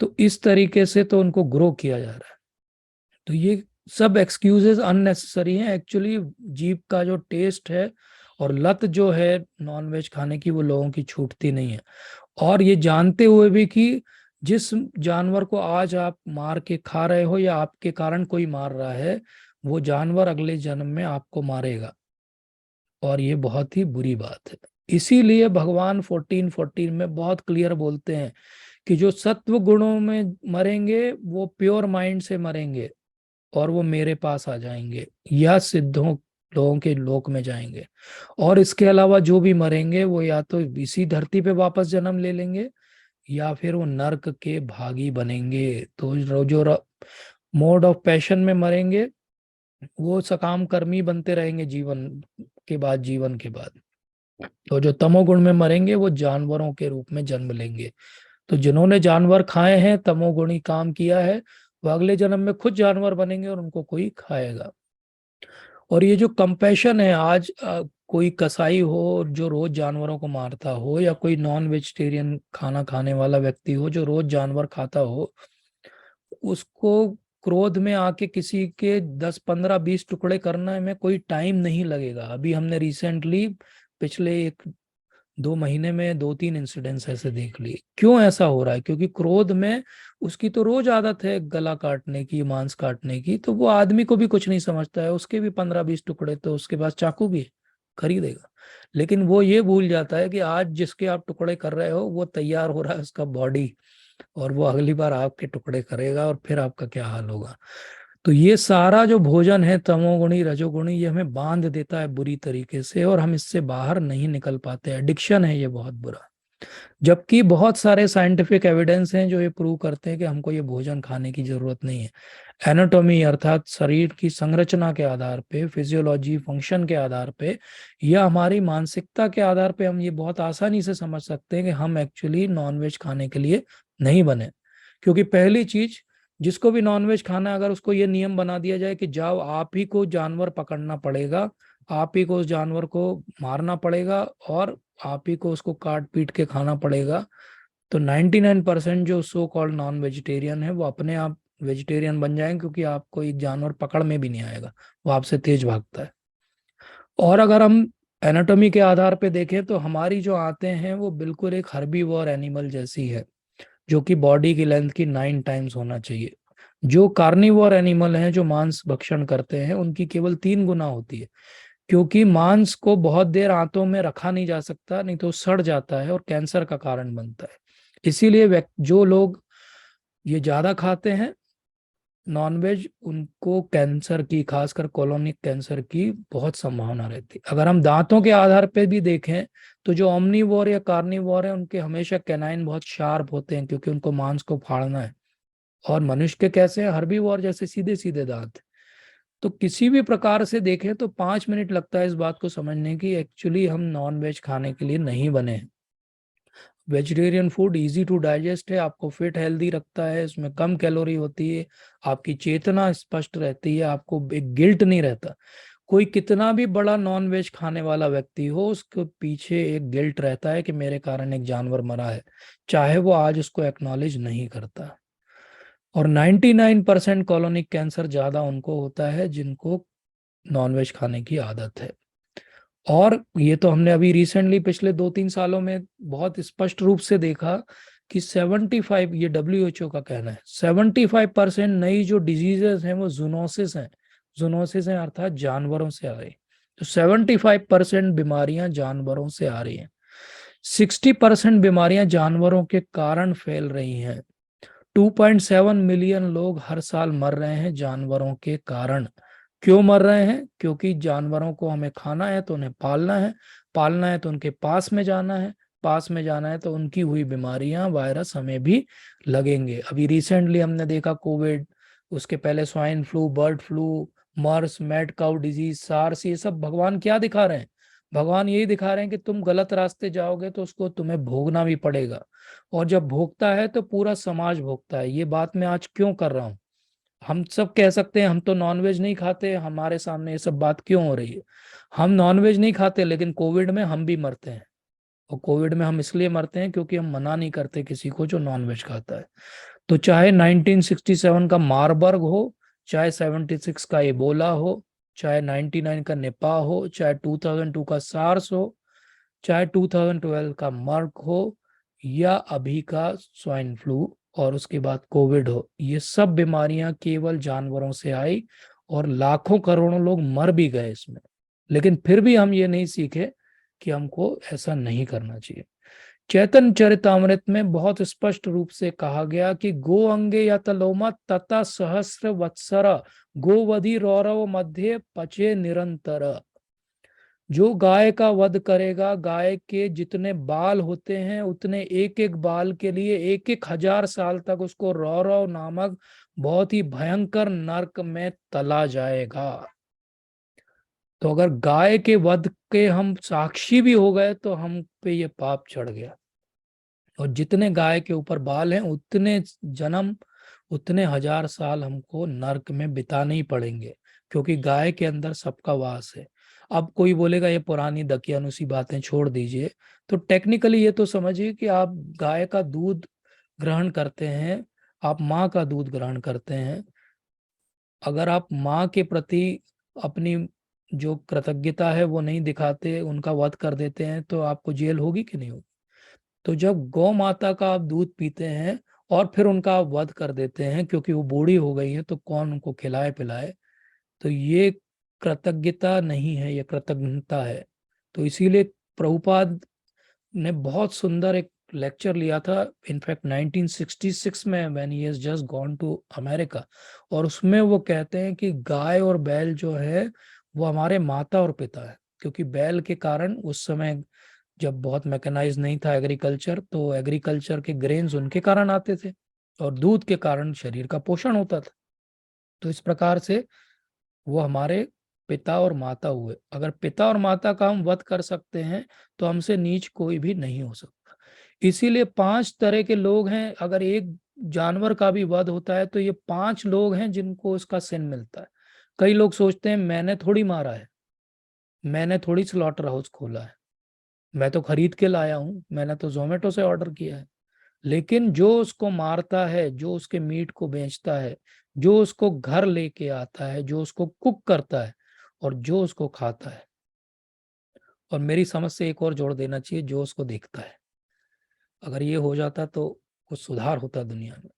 S1: तो इस तरीके से तो उनको ग्रो किया जा रहा है। तो ये सब एक्सक्यूजेस अननेसेसरी हैं। एक्चुअली जीभ का जो टेस्ट है और लत जो है नॉन वेज खाने की वो लोगों की छूटती नहीं है, और ये जानते हुए भी कि जिस जानवर को आज आप मार के खा रहे हो या आपके कारण कोई मार रहा है, वो जानवर अगले जन्म में आपको मारेगा, और ये बहुत ही बुरी बात है। इसीलिए भगवान 14:14 में बहुत क्लियर बोलते हैं कि जो सत्व गुणों में मरेंगे वो प्योर माइंड से मरेंगे और वो मेरे पास आ जाएंगे या सिद्धों लोगों के लोक में जाएंगे, और इसके अलावा जो भी मरेंगे वो या तो इसी धरती पे वापस जन्म ले लेंगे या फिर वो नर्क के भागी बनेंगे। तो जो मोड ऑफ पैशन में मरेंगे वो सकाम कर्मी बनते रहेंगे जीवन के बाद। तो जो तमोगुण में मरेंगे वो जानवरों के रूप में जन्म लेंगे। तो जिन्होंने जानवर खाए हैं, तमोगुणी काम किया है, वो अगले जन्म में खुद जानवर बनेंगे और उनको कोई खाएगा। और ये जो कंपैशन है, आज कोई कसाई हो जो रोज जानवरों को मारता हो या कोई नॉन वेजिटेरियन खाना खाने वाला व्यक्ति हो जो रोज जानवर खाता हो, उसको क्रोध में आके किसी के 10 15 20 टुकड़े करने में कोई टाइम नहीं लगेगा। अभी हमने रिसेंटली पिछले 1 2 महीने में 2 3 इंसिडेंट्स ऐसे देख लिए। क्यों ऐसा हो रहा है? क्योंकि क्रोध में उसकी तो रोज आदत है गला काटने की, मांस काटने की, तो वो आदमी को भी कुछ नहीं समझता है, उसके भी 15 20 टुकड़े, तो उसके पास चाकू भी है, खरीदेगा। लेकिन वो ये भूल जाता है कि आज जिसके आप टुकड़े कर रहे हो वो तैयार हो रहा है उसका बॉडी, और वो अगली बार आपके टुकड़े करेगा और फिर आपका क्या हाल होगा। तो ये सारा जो भोजन है तमोगुणी रजोगुणी, ये हमें बांध देता है बुरी तरीके से और हम इससे बाहर नहीं निकल पाते। एडिक्शन है ये बहुत बुरा। जबकि बहुत सारे साइंटिफिक एविडेंस हैं जो ये प्रूव करते हैं कि हमको ये भोजन खाने की जरूरत नहीं है। एनाटॉमी अर्थात शरीर की संरचना के आधार पे, फिजियोलॉजी फंक्शन के आधार पे या हमारी मानसिकता के आधार पे हम ये बहुत आसानी से समझ सकते हैं कि हम एक्चुअली नॉनवेज खाने के लिए नहीं बने। क्योंकि पहली चीज, जिसको भी नॉनवेज खाना है अगर उसको ये नियम बना दिया जाए कि जाओ आप ही को जानवर पकड़ना पड़ेगा, आप ही को उस जानवर को मारना पड़ेगा और आप ही को उसको काट पीट के खाना पड़ेगा, तो 99% जो सो कॉल्ड नॉन वेजिटेरियन है वो अपने आप वेजिटेरियन बन जाएंगे, क्योंकि आपको एक जानवर पकड़ में भी नहीं आएगा, वो आपसे तेज भागता है। और अगर हम एनाटॉमी के आधार पे देखें तो हमारी जो आंतें हैं वो बिल्कुल एक हर्बीवोर एनिमल जैसी है, जो कि बॉडी की लेंथ की 9 टाइम्स होना चाहिए। जो कार्निवोर एनिमल हैं जो मांस भक्षण करते हैं उनकी केवल 3 गुना होती है, क्योंकि मांस को बहुत देर आंतों में रखा नहीं जा सकता, नहीं तो सड़ जाता है और कैंसर का कारण बनता है। इसीलिए जो लोग ये ज्यादा खाते हैं नॉनवेज, उनको कैंसर की, खासकर कोलोनिक कैंसर की बहुत संभावना रहती है। अगर हम दांतों के आधार पे भी देखें तो जो ओमनीवोर या कार्निवोर है उनके हमेशा कैनाइन बहुत शार्प होते हैं, क्योंकि उनको मांस को फाड़ना है। और मनुष्य के कैसे हैं? हर्बीवोर जैसे सीधे सीधे दांत। तो किसी भी प्रकार से देखें तो 5 मिनट लगता है इस बात को समझने की एक्चुअली हम नॉन वेज खाने के लिए नहीं बने हैं। Vegetarian food easy to digest है, आपको फिट हेल्दी रखता है, इसमें कम कैलोरी होती है, आपकी चेतना स्पष्ट रहती है, आपको एक गिल्ट नहीं रहता। कोई कितना भी बड़ा नॉन वेज खाने वाला व्यक्ति हो उसके पीछे एक गिल्ट रहता है कि मेरे कारण एक जानवर मरा है, चाहे वो आज उसको एक्नॉलेज नहीं करता। और 99% कॉलोनिक कैंसर ज्यादा उनको होता है जिनको नॉनवेज खाने की आदत है। और ये तो हमने अभी रिसेंटली पिछले 2-3 सालों में बहुत स्पष्ट रूप से देखा कि 75, ये WHO का कहना है, 75% नई जो डिजीजेस हैं वो जूनोसिस हैं। जूनोसिस हैं अर्थात जानवरों से आ रही। तो 75% बीमारियां जानवरों से आ रही हैं। 60% बीमारियां जानवरों के कारण फैल रही हैं। 2.7 मिलियन लोग हर साल मर रहे हैं जानवरों के कारण। क्यों मर रहे हैं? क्योंकि जानवरों को हमें खाना है तो उन्हें पालना है, पालना है तो उनके पास में जाना है, पास में जाना है तो उनकी हुई बीमारियां, वायरस हमें भी लगेंगे। अभी रिसेंटली हमने देखा कोविड, उसके पहले स्वाइन फ्लू, बर्ड फ्लू, मर्स, मैड काउ डिजीज, सार्स, ये सब भगवान क्या दिखा रहे हैं? भगवान यही दिखा रहे हैं कि तुम गलत रास्ते जाओगे तो उसको तुम्हें भोगना भी पड़ेगा। और जब भोगता है तो पूरा समाज भोगता है। ये बात मैं आज क्यों कर रहा हूँ? हम सब कह सकते हैं हम तो नॉनवेज नहीं खाते, हमारे सामने ये सब बात क्यों हो रही है? हम नॉनवेज नहीं खाते लेकिन कोविड में हम भी मरते हैं। और कोविड में हम इसलिए मरते हैं क्योंकि हम मना नहीं करते किसी को जो नॉनवेज खाता है। तो चाहे 1967 का मारबर्ग हो, चाहे 76 का इबोला हो, चाहे 99 का निपाह हो, चाहे 2002 का सार्स हो, चाहे 2012 का मर्क हो, या अभी का स्वाइन फ्लू और उसके बाद कोविड हो, ये सब बीमारियां केवल जानवरों से आई और लाखों करोड़ों लोग मर भी गए इसमें। लेकिन फिर भी हम ये नहीं सीखे कि हमको ऐसा नहीं करना चाहिए। चैतन्य चरितामृत में बहुत स्पष्ट रूप से कहा गया कि गो अंगे या तलोमा तथा सहस्र वत्सरा गोवधि रौरव मध्य पचे निरंतर। जो गाय का वध करेगा, गाय के जितने बाल होते हैं उतने एक एक बाल के लिए 1,000 साल तक उसको रौरव नामक बहुत ही भयंकर नरक में तला जाएगा। तो अगर गाय के वध के हम साक्षी भी हो गए तो हम पे ये पाप चढ़ गया। और जितने गाय के ऊपर बाल हैं उतने जन्म, उतने 1,000 साल हमको नरक में बिताने ही पड़ेंगे, क्योंकि गाय के अंदर सबका वास है। अब कोई बोलेगा ये पुरानी दकियानुसी बातें छोड़ दीजिए, तो टेक्निकली ये तो समझिए कि आप गाय का दूध ग्रहण करते हैं, आप माँ का दूध ग्रहण करते हैं। अगर आप माँ के प्रति अपनी जो कृतज्ञता है वो नहीं दिखाते, उनका वध कर देते हैं, तो आपको जेल होगी कि नहीं होगी? तो जब गौ माता का आप दूध पीते हैं और फिर उनका आप वध कर देते हैं क्योंकि वो बूढ़ी हो गई है, तो कौन उनको खिलाए पिलाए? तो ये कृतज्ञता नहीं है, ये कृतज्ञता है। तो इसीलिए प्रभुपाद ने बहुत सुंदर एक लेक्चर लिया था, इनफैक्ट 1966 में, when he has just gone to America. और उसमें वो कहते हैं कि गाय और बैल जो है वो हमारे माता और पिता है, क्योंकि बैल के कारण उस समय जब बहुत मैकेनाइज नहीं था एग्रीकल्चर, तो एग्रीकल्चर के ग्रेन्स उनके कारण आते थे और दूध के कारण शरीर का पोषण होता था। तो इस प्रकार से वो हमारे पिता और माता हुए। अगर पिता और माता का हम वध कर सकते हैं तो हमसे नीच कोई भी नहीं हो सकता। इसीलिए 5 तरह के लोग हैं। अगर एक जानवर का भी वध होता है तो ये 5 लोग हैं जिनको इसका सिन मिलता है। कई लोग सोचते हैं मैंने थोड़ी मारा है, मैंने थोड़ी स्लॉटर हाउस खोला है, मैं तो खरीद के लाया हूं, मैंने तो जोमेटो से ऑर्डर किया है। लेकिन जो उसको मारता है, जो उसके मीट को बेचता है, जो उसको घर लेके आता है, जो उसको कुक करता है और जो उसको खाता है, और मेरी समझ से एक और जोड़ देना चाहिए, जो उसको देखता है, अगर ये हो जाता तो कुछ सुधार होता दुनिया में।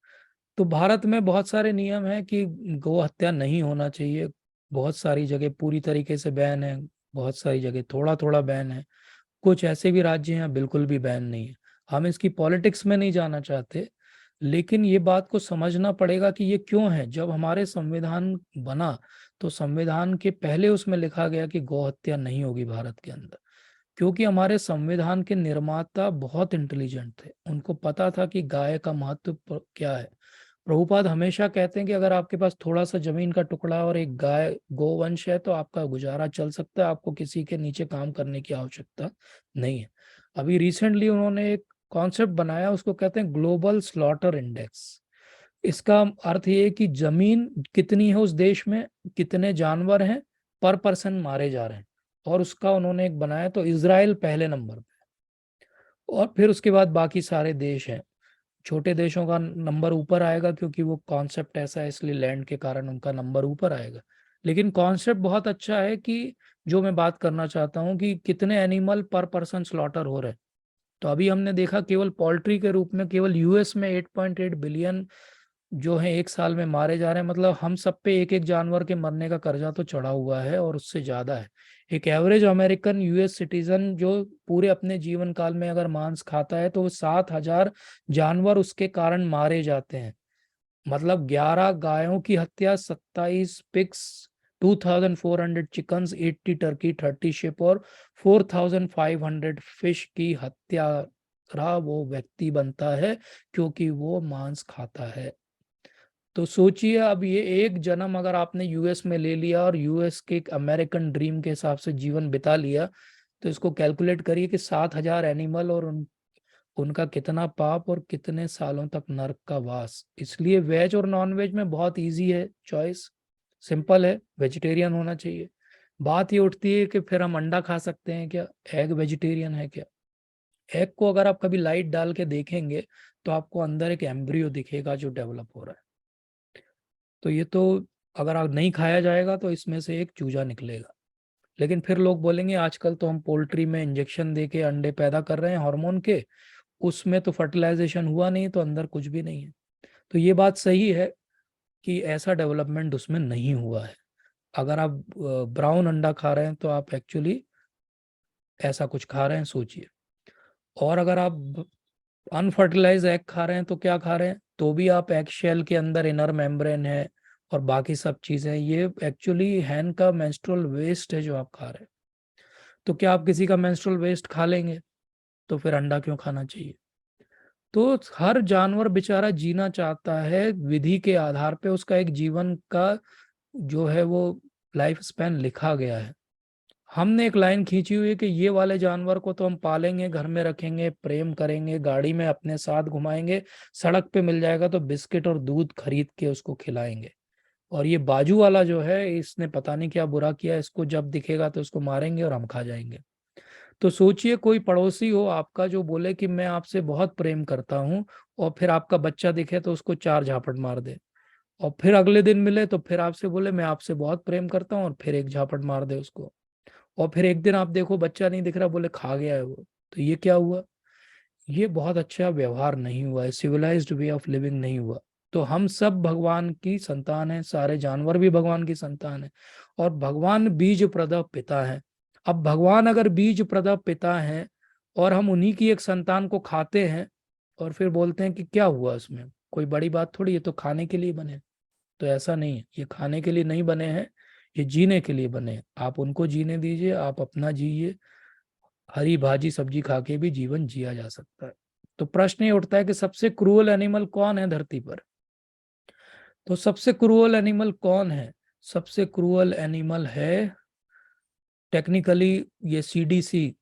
S1: तो भारत में बहुत सारे नियम हैं कि गौ हत्या नहीं होना चाहिए। बहुत सारी जगह पूरी तरीके से बैन है, बहुत सारी जगह थोड़ा थोड़ा बैन है, कुछ ऐसे भी राज्य हैं बिल्कुल भी बैन नहीं है। हम इसकी पॉलिटिक्स में नहीं जाना चाहते, लेकिन ये बात को समझना पड़ेगा कि ये क्यों है। जब हमारे संविधान बना तो संविधान के पहले उसमें लिखा गया कि गौ हत्या नहीं होगी भारत के अंदर, क्योंकि हमारे संविधान के निर्माता बहुत इंटेलिजेंट थे, उनको पता था कि गाय का महत्व क्या है। प्रभुपाद हमेशा कहते हैं कि अगर आपके पास थोड़ा सा जमीन का टुकड़ा और एक गाय गोवंश है तो आपका गुजारा चल सकता है, आपको किसी के नीचे काम करने की आवश्यकता नहीं है। अभी रिसेंटली उन्होंने एक कॉन्सेप्ट बनाया, उसको कहते हैं ग्लोबल स्लॉटर इंडेक्स। इसका अर्थ ये है कि जमीन कितनी है उस देश में, कितने जानवर हैं पर पर्सन मारे जा रहे हैं, और उसका उन्होंने एक बनाया। तो इजराइल पहले नंबर पे, और फिर उसके बाद बाकी सारे देश हैं। छोटे देशों का नंबर ऊपर आएगा क्योंकि वो कॉन्सेप्ट ऐसा है, इसलिए लैंड के कारण उनका नंबर ऊपर आएगा। लेकिन कॉन्सेप्ट बहुत अच्छा है कि जो मैं बात करना चाहता हूँ कि कितने एनिमल पर पर्सन स्लॉटर हो रहे हैं। तो अभी हमने देखा केवल पोल्ट्री के रूप में केवल यूएस में 8.8 बिलियन जो है एक साल में मारे जा रहे हैं। मतलब हम सब पे एक एक जानवर के मरने का कर्जा तो चढ़ा हुआ है और उससे ज्यादा है। एक एवरेज अमेरिकन यूएस सिटीजन जो पूरे अपने जीवन काल में अगर मांस खाता है तो 7,000 जानवर उसके कारण मारे जाते हैं। मतलब 11 गायों की हत्या, 27 पिग्स, 2,400 चिकन्स, 80 टर्की, 30 शिप और 4,500 फिश की हत्या रहा वो व्यक्ति बनता है क्योंकि वो मांस खाता है। तो सोचिए अब ये एक जन्म अगर आपने यूएस में ले लिया और यूएस के एक अमेरिकन ड्रीम के हिसाब से जीवन बिता लिया, तो इसको कैलकुलेट करिए कि 7,000 एनिमल और उनका कितना पाप और कितने सालों तक नरक का वास। इसलिए वेज और नॉन वेज में बहुत इजी है चॉइस, सिंपल है, वेजिटेरियन होना चाहिए। बात ये उठती है कि फिर हम अंडा खा सकते हैं क्या? एग वेजिटेरियन है क्या? एग को अगर आप कभी लाइट डाल के देखेंगे तो आपको अंदर एक एम्ब्रियो दिखेगा जो डेवलप हो रहा है। तो ये तो अगर आप नहीं खाया जाएगा तो इसमें से एक चूजा निकलेगा। लेकिन फिर लोग बोलेंगे आजकल तो हम पोल्ट्री में इंजेक्शन दे के अंडे पैदा कर रहे हैं हार्मोन के, उसमें तो फर्टिलाइजेशन हुआ नहीं तो अंदर कुछ भी नहीं है। तो ये बात सही है कि ऐसा डेवलपमेंट उसमें नहीं हुआ है। अगर आप ब्राउन अंडा खा रहे हैं तो आप एक्चुअली ऐसा कुछ खा रहे हैं, सोचिए। और अगर आप अनफर्टिलाइज एग खा रहे हैं तो क्या खा रहे हैं? तो भी आप एग शेल के अंदर इनर मेम्ब्रेन है और बाकी सब चीजें, ये एक्चुअली हैन का मेंस्ट्रुअल वेस्ट है जो आप खा रहे हैं। तो क्या आप किसी का मेंस्ट्रुअल वेस्ट खा लेंगे? तो फिर अंडा क्यों खाना चाहिए? तो हर जानवर बेचारा जीना चाहता है विधि के आधार पे, उसका एक जीवन का जो है वो लाइफ स्पैन लिखा गया है। हमने एक लाइन खींची हुई है कि ये वाले जानवर को तो हम पालेंगे, घर में रखेंगे, प्रेम करेंगे, गाड़ी में अपने साथ घुमाएंगे, सड़क पे मिल जाएगा तो बिस्किट और दूध खरीद के उसको खिलाएंगे। और ये बाजू वाला जो है इसने पता नहीं क्या बुरा किया, इसको जब दिखेगा तो उसको मारेंगे और हम खा जाएंगे। तो सोचिए कोई पड़ोसी हो आपका जो बोले कि मैं आपसे बहुत प्रेम करता हूँ, और फिर आपका बच्चा दिखे तो उसको 4 झापट मार दे, और फिर अगले दिन मिले तो फिर आपसे बोले मैं आपसे बहुत प्रेम करता हूँ और फिर एक झापट मार दे उसको। और फिर एक दिन आप देखो बच्चा नहीं दिख रहा, बोले खा गया है वो। तो ये क्या हुआ? ये बहुत अच्छा व्यवहार नहीं हुआ है, सिविलाइज्ड वे ऑफ लिविंग नहीं हुआ। तो हम सब भगवान की संतान हैं, सारे जानवर भी भगवान की संतान है, और भगवान बीज प्रद पिता है। अब भगवान अगर बीज प्रद पिता है और हम उन्हीं की एक संतान को खाते हैं और फिर बोलते हैं कि क्या हुआ उसमें, कोई बड़ी बात थोड़ी, ये तो खाने के लिए बने। तो ऐसा नहीं है, ये खाने के लिए नहीं बने हैं, ये जीने के लिए बने हैं। आप उनको जीने दीजिए, आप अपना जिए। हरी भाजी सब्जी खा के भी जीवन जिया जा सकता है। तो प्रश्न ये उठता है कि सबसे क्रूअल एनिमल कौन है धरती पर? तो सबसे क्रूअल एनिमल कौन है? सबसे क्रूअल एनिमल है टेक्निकली ये CDC,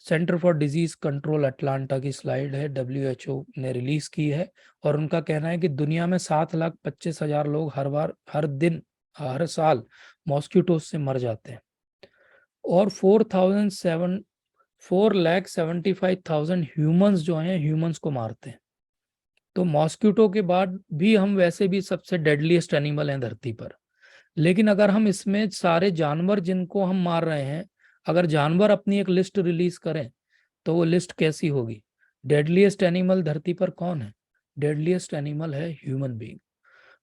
S1: centre for disease control Atlanta की स्लाइड है, डब्ल्यूएचओ ने रिलीज की है। और उनका कहना है कि दुनिया में 7,25,000 लोग हर बार, हर दिन, हर साल मॉस्किटोज से मर जाते हैं, और 4,75,000 ह्यूमंस जो हैं ह्यूमंस को मारते हैं। तो मॉस्किटो के बाद भी हम वैसे भी सबसे डेडलीस्ट एनिमल हैं धरती पर। लेकिन अगर हम इसमें सारे जानवर जिनको हम मार रहे हैं, अगर जानवर अपनी एक लिस्ट रिलीज करें तो वो लिस्ट कैसी होगी? डेडलीस्ट एनिमल धरती पर कौन है? डेडलीस्ट एनिमल है ह्यूमन बीइंग।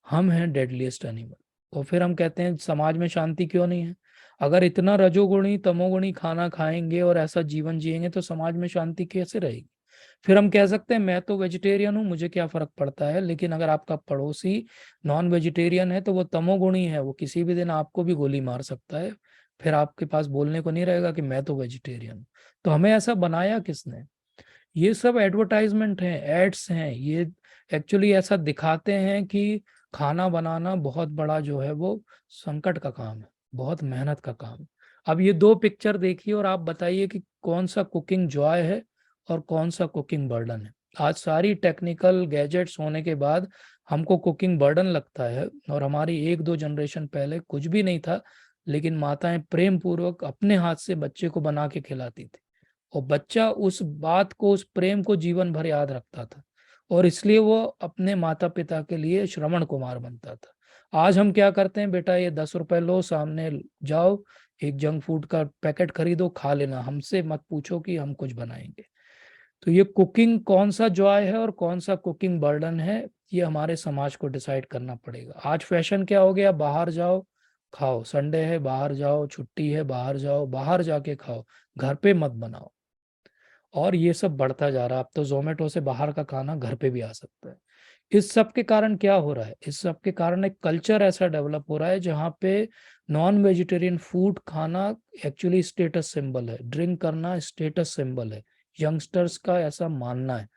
S1: हम हैं डेडलीस्ट एनिमल। और फिर हम कहते हैं समाज में शांति क्यों नहीं है? अगर इतना रजोगुणी तमोगुणी खाना खाएंगे और ऐसा जीवन जिएंगे तो समाज में शांति कैसे रहेगी? फिर हम कह सकते हैं मैं तो वेजिटेरियन हूँ, मुझे क्या फर्क पड़ता है। लेकिन अगर आपका पड़ोसी नॉन वेजिटेरियन है तो वो तमोगुणी है, वो किसी भी दिन आपको भी गोली मार सकता है। फिर आपके पास बोलने को नहीं रहेगा कि मैं तो वेजिटेरियन हूँ। तो हमें ऐसा बनाया किसने? ये सब एडवर्टाइजमेंट हैं, एड्स हैं। ये एक्चुअली ऐसा दिखाते हैं कि खाना बनाना बहुत बड़ा जो है वो संकट का काम है, बहुत मेहनत का काम है। अब ये दो पिक्चर देखिए और आप बताइए कि कौन सा कुकिंग जॉय है और कौन सा कुकिंग बर्डन है। आज सारी टेक्निकल गैजेट्स होने के बाद हमको कुकिंग बर्डन लगता है, और हमारी 1-2 जनरेशन पहले कुछ भी नहीं था, लेकिन माताएं प्रेम पूर्वक अपने हाथ से बच्चे को बना के खिलाती थी, और बच्चा उस बात को, उस प्रेम को जीवन भर याद रखता था, और इसलिए वो अपने माता पिता के लिए श्रवण कुमार बनता था। आज हम क्या करते हैं, बेटा ये 10 रुपए लो, सामने जाओ, एक जंक फूड का पैकेट खरीदो, खा लेना, हमसे मत पूछो कि हम कुछ बनाएंगे। तो ये कुकिंग कौन सा जॉय है और कौन सा कुकिंग बर्डन है, ये हमारे समाज को डिसाइड करना पड़ेगा। आज फैशन क्या हो गया, बाहर जाओ खाओ, संडे है बाहर जाओ, छुट्टी है बाहर जाओ, बाहर जाके खाओ, घर पे मत बनाओ। और ये सब बढ़ता जा रहा है, अब तो जोमेटो से बाहर का खाना घर पे भी आ सकता है। इस सब के कारण क्या हो रहा है, इस सब के कारण एक कल्चर ऐसा डेवलप हो रहा है जहाँ पे नॉन वेजिटेरियन फूड खाना एक्चुअली स्टेटस सिंबल है, ड्रिंक करना स्टेटस सिंबल है, यंगस्टर्स का ऐसा मानना है।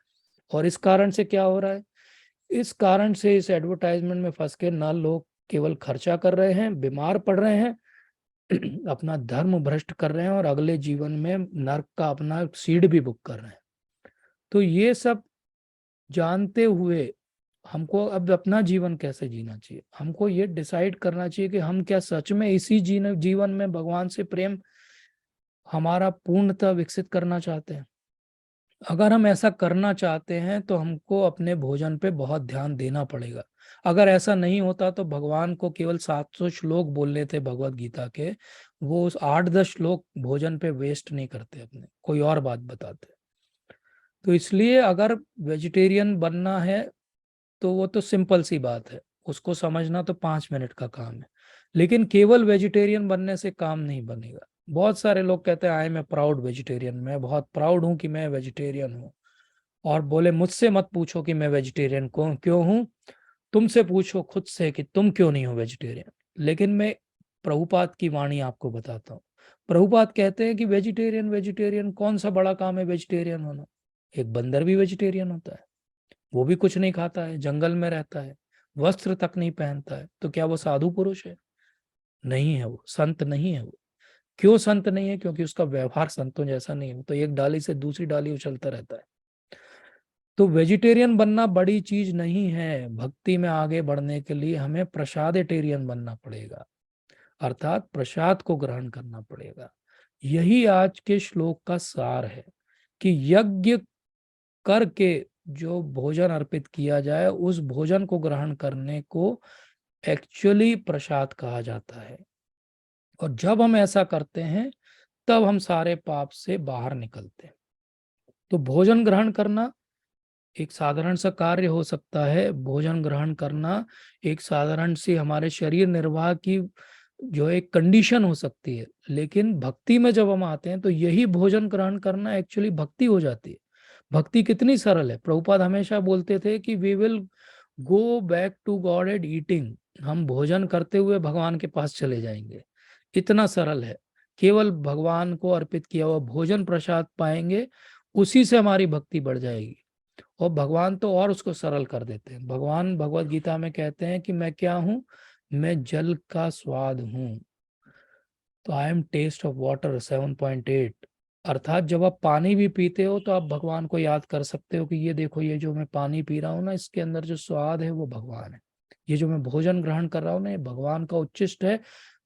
S1: और इस कारण से क्या हो रहा है, इस कारण से इस एडवर्टाइजमेंट में फंस के ना लोग केवल खर्चा कर रहे हैं, बीमार पड़ रहे हैं, अपना धर्म भ्रष्ट कर रहे हैं, और अगले जीवन में नर्क का अपना सीड भी बुक कर रहे हैं। तो ये सब जानते हुए हमको अब अपना जीवन कैसे जीना चाहिए, हमको ये डिसाइड करना चाहिए कि हम क्या सच में इसी जीवन में भगवान से प्रेम हमारा पूर्णतः विकसित करना चाहते हैं। अगर हम ऐसा करना चाहते हैं तो हमको अपने भोजन पे बहुत ध्यान देना पड़ेगा। अगर ऐसा नहीं होता तो भगवान को केवल 700 श्लोक बोलने थे भगवत गीता के, वो उस 8-10 श्लोक भोजन पे वेस्ट नहीं करते अपने, कोई और बात बताते। तो इसलिए अगर वेजिटेरियन बनना है तो वो तो सिंपल सी बात है, उसको समझना तो 5 मिनट का काम है। लेकिन केवल वेजिटेरियन बनने से काम नहीं बनेगा। बहुत सारे लोग कहते हैं I am a proud vegetarian, मैं बहुत प्राउड हूं कि मैं वेजिटेरियन हूं। और बोले मुझसे मत पूछो कि मैं वेजिटेरियन क्यों हूं, तुमसे पूछो खुद से कि तुम क्यों नहीं हो वेजिटेरियन। लेकिन मैं प्रभुपाद की वाणी आपको बताता हूँ। प्रभुपाद कहते हैं कि वेजिटेरियन वेजिटेरियन कौन सा बड़ा काम है वेजिटेरियन होना। एक बंदर भी वेजिटेरियन होता है, वो भी कुछ नहीं खाता है, जंगल में रहता है, वस्त्र तक नहीं पहनता है। तो क्या वो साधु पुरुष है? नहीं है, वो संत नहीं है। वो क्यों संत नहीं है? क्योंकि उसका व्यवहार संतों जैसा नहीं है, वो तो एक डाली से दूसरी डाली उछलता रहता है। तो वेजिटेरियन बनना बड़ी चीज नहीं है। भक्ति में आगे बढ़ने के लिए हमें प्रसादेटेरियन बनना पड़ेगा, अर्थात प्रसाद को ग्रहण करना पड़ेगा। यही आज के श्लोक का सार है कि यज्ञ करके जो भोजन अर्पित किया जाए उस भोजन को ग्रहण करने को एक्चुअली प्रसाद कहा जाता है। और जब हम ऐसा करते हैं तब हम सारे पाप से बाहर निकलते हैं। तो भोजन ग्रहण करना एक साधारण सा कार्य हो सकता है, भोजन ग्रहण करना एक साधारण सी हमारे शरीर निर्वाह की जो एक कंडीशन हो सकती है। लेकिन भक्ति में जब हम आते हैं तो यही भोजन ग्रहण करना एक्चुअली भक्ति हो जाती है। भक्ति कितनी सरल है, प्रभुपाद हमेशा बोलते थे कि we will go back to God at eating, हम भोजन करते हुए भगवान के पास चले जाएंगे। इतना सरल है, केवल भगवान को अर्पित किया हुआ भोजन प्रसाद पाएंगे, उसी से हमारी भक्ति बढ़ जाएगी। और भगवान तो और उसको सरल कर देते हैं। भगवान भगवत गीता में कहते हैं कि मैं क्या हूं, मैं जल का स्वाद हूं। तो I am taste of water 7.8, अर्थात जब आप पानी भी पीते हो तो आप भगवान को याद कर सकते हो कि ये देखो, ये जो मैं पानी पी रहा हूँ ना, इसके अंदर जो स्वाद है वो भगवान है। ये जो मैं भोजन ग्रहण कर रहा हूँ ना, ये भगवान का उच्छिष्ट है,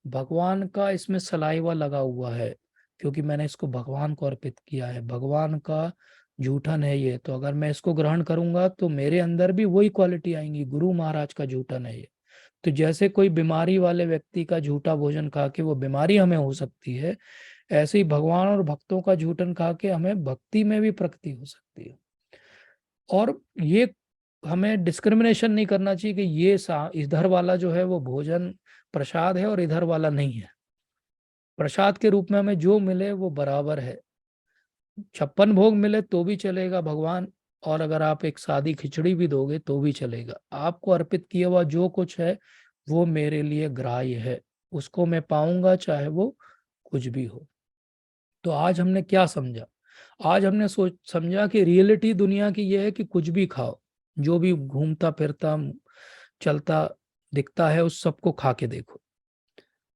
S1: भगवान का इसमें सलाइवा लगा हुआ है, क्योंकि मैंने इसको भगवान को अर्पित किया है, भगवान का जूठन है ये। तो अगर मैं इसको ग्रहण करूंगा तो मेरे अंदर भी वही क्वालिटी आएंगी, गुरु महाराज का जूठन है ये। तो जैसे कोई बीमारी वाले व्यक्ति का झूठा भोजन खा के वो बीमारी हमें हो सकती है, ऐसे ही भगवान और भक्तों का झूठन खा के हमें भक्ति में भी प्रगति हो सकती है। और ये हमें डिस्क्रिमिनेशन नहीं करना चाहिए कि ये इधर वाला जो है वो भोजन प्रसाद है और इधर वाला नहीं है। प्रसाद के रूप में हमें जो मिले वो बराबर है, 56 भोग मिले तो भी चलेगा भगवान, और अगर आप एक सादी खिचड़ी भी दोगे तो भी चलेगा। आपको अर्पित किया हुआ जो कुछ है वो मेरे लिए ग्राह्य है, उसको मैं पाऊंगा चाहे वो कुछ भी हो। तो आज हमने क्या समझा? आज हमने सोच समझा कि रियलिटी दुनिया की यह है कि कुछ भी खाओ, जो भी घूमता फिरता चलता दिखता है उस सबको खा के देखो,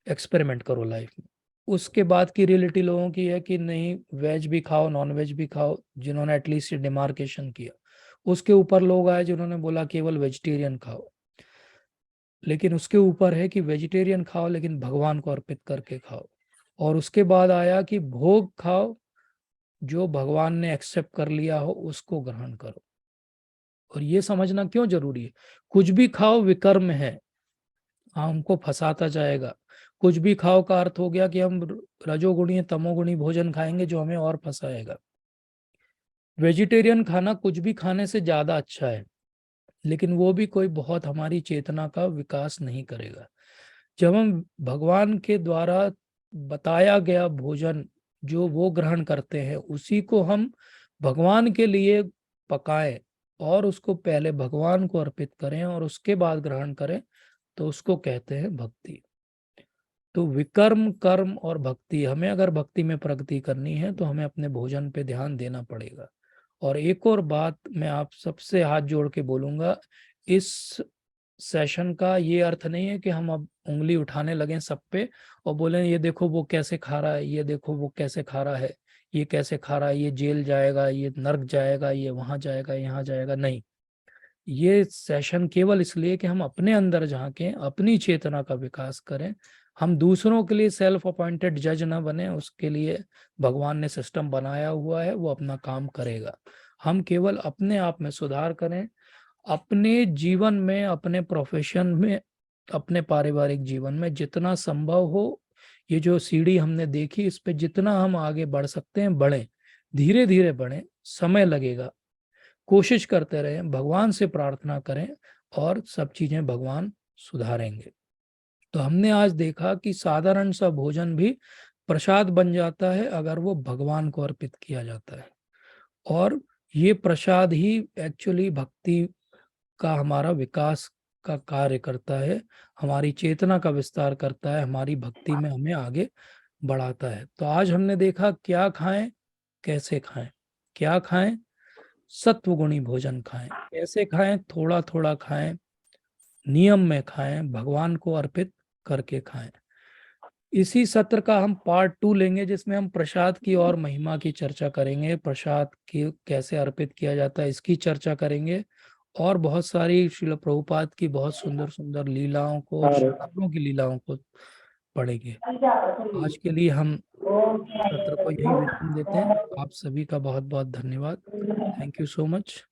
S1: एक्सपेरिमेंट करो लाइफ में। उसके बाद की रियलिटी लोगों की है कि नहीं, वेज भी खाओ नॉन वेज भी खाओ, जिन्होंने एटलीस्ट ये डिमार्केशन किया। उसके ऊपर लोग आए जिन्होंने बोला केवल वेजिटेरियन खाओ। लेकिन उसके ऊपर है कि वेजिटेरियन खाओ लेकिन भगवान को अर्पित करके खाओ। और उसके बाद आया कि भोग खाओ, जो भगवान ने एक्सेप्ट कर लिया हो उसको ग्रहण करो। और ये समझना क्यों जरूरी है, कुछ भी खाओ विकर्म है, हमको फंसाता जाएगा। कुछ भी खाओ का अर्थ हो गया कि हम रजोगुणी तमोगुणी भोजन खाएंगे जो हमें और फंसाएगा। वेजिटेरियन खाना कुछ भी खाने से ज्यादा अच्छा है, लेकिन वो भी कोई बहुत हमारी चेतना का विकास नहीं करेगा। जब हम भगवान के द्वारा बताया गया भोजन जो वो ग्रहण करते हैं उसी को हम भगवान के लिए पकाएं और उसको पहले भगवान को अर्पित करें और उसके बाद ग्रहण करें, तो उसको कहते हैं भक्ति। तो विकर्म, कर्म और भक्ति, हमें अगर भक्ति में प्रगति करनी है तो हमें अपने भोजन पे ध्यान देना पड़ेगा। और एक और बात मैं आप सबसे हाथ जोड़ के बोलूंगा, इस सेशन का ये अर्थ नहीं है कि हम अब उंगली उठाने लगें सब पे और बोलें ये देखो वो कैसे खा रहा है, ये देखो वो कैसे खा रहा है, ये कैसे खा रहा है, ये जेल जाएगा, ये नर्क जाएगा, ये वहां जाएगा, यहाँ जाएगा। नहीं, ये सेशन केवल इसलिए कि हम अपने अंदर झांकें, अपनी चेतना का विकास करें। हम दूसरों के लिए सेल्फ अपॉइंटेड जज न बने, उसके लिए भगवान ने सिस्टम बनाया हुआ है, वो अपना काम करेगा। हम केवल अपने आप में सुधार करें, अपने जीवन में, अपने प्रोफेशन में, अपने पारिवारिक जीवन में जितना संभव हो, ये जो सीढ़ी हमने देखी इस पे जितना हम आगे बढ़ सकते हैं बढ़ें, धीरे धीरे बढ़ें, समय लगेगा, कोशिश करते रहें, भगवान से प्रार्थना करें और सब चीजें भगवान सुधारेंगे। तो हमने आज देखा कि साधारण सा भोजन भी प्रसाद बन जाता है अगर वो भगवान को अर्पित किया जाता है, और ये प्रसाद ही एक्चुअली भक्ति का हमारा विकास का कार्य करता है, हमारी चेतना का विस्तार करता है, हमारी भक्ति में हमें आगे बढ़ाता है। तो आज हमने देखा क्या खाएं, कैसे खाएं। क्या खाएं? सत्वगुणी भोजन खाएं। कैसे खाएं? थोड़ा थोड़ा खाएं, नियम में खाएं, भगवान को अर्पित करके खाएं। इसी सत्र का हम पार्ट 2 लेंगे जिसमें हम प्रसाद की और महिमा की चर्चा करेंगे, प्रसाद की कैसे अर्पित किया जाता है इसकी चर्चा करेंगे, और बहुत सारी श्रील प्रभुपाद की बहुत सुंदर सुंदर लीलाओं को, शास्त्रों की लीलाओं को पढ़ेंगे। आज के लिए हम सत्र को यहीं विराम देते हैं। आप सभी का बहुत बहुत धन्यवाद। Thank you so much.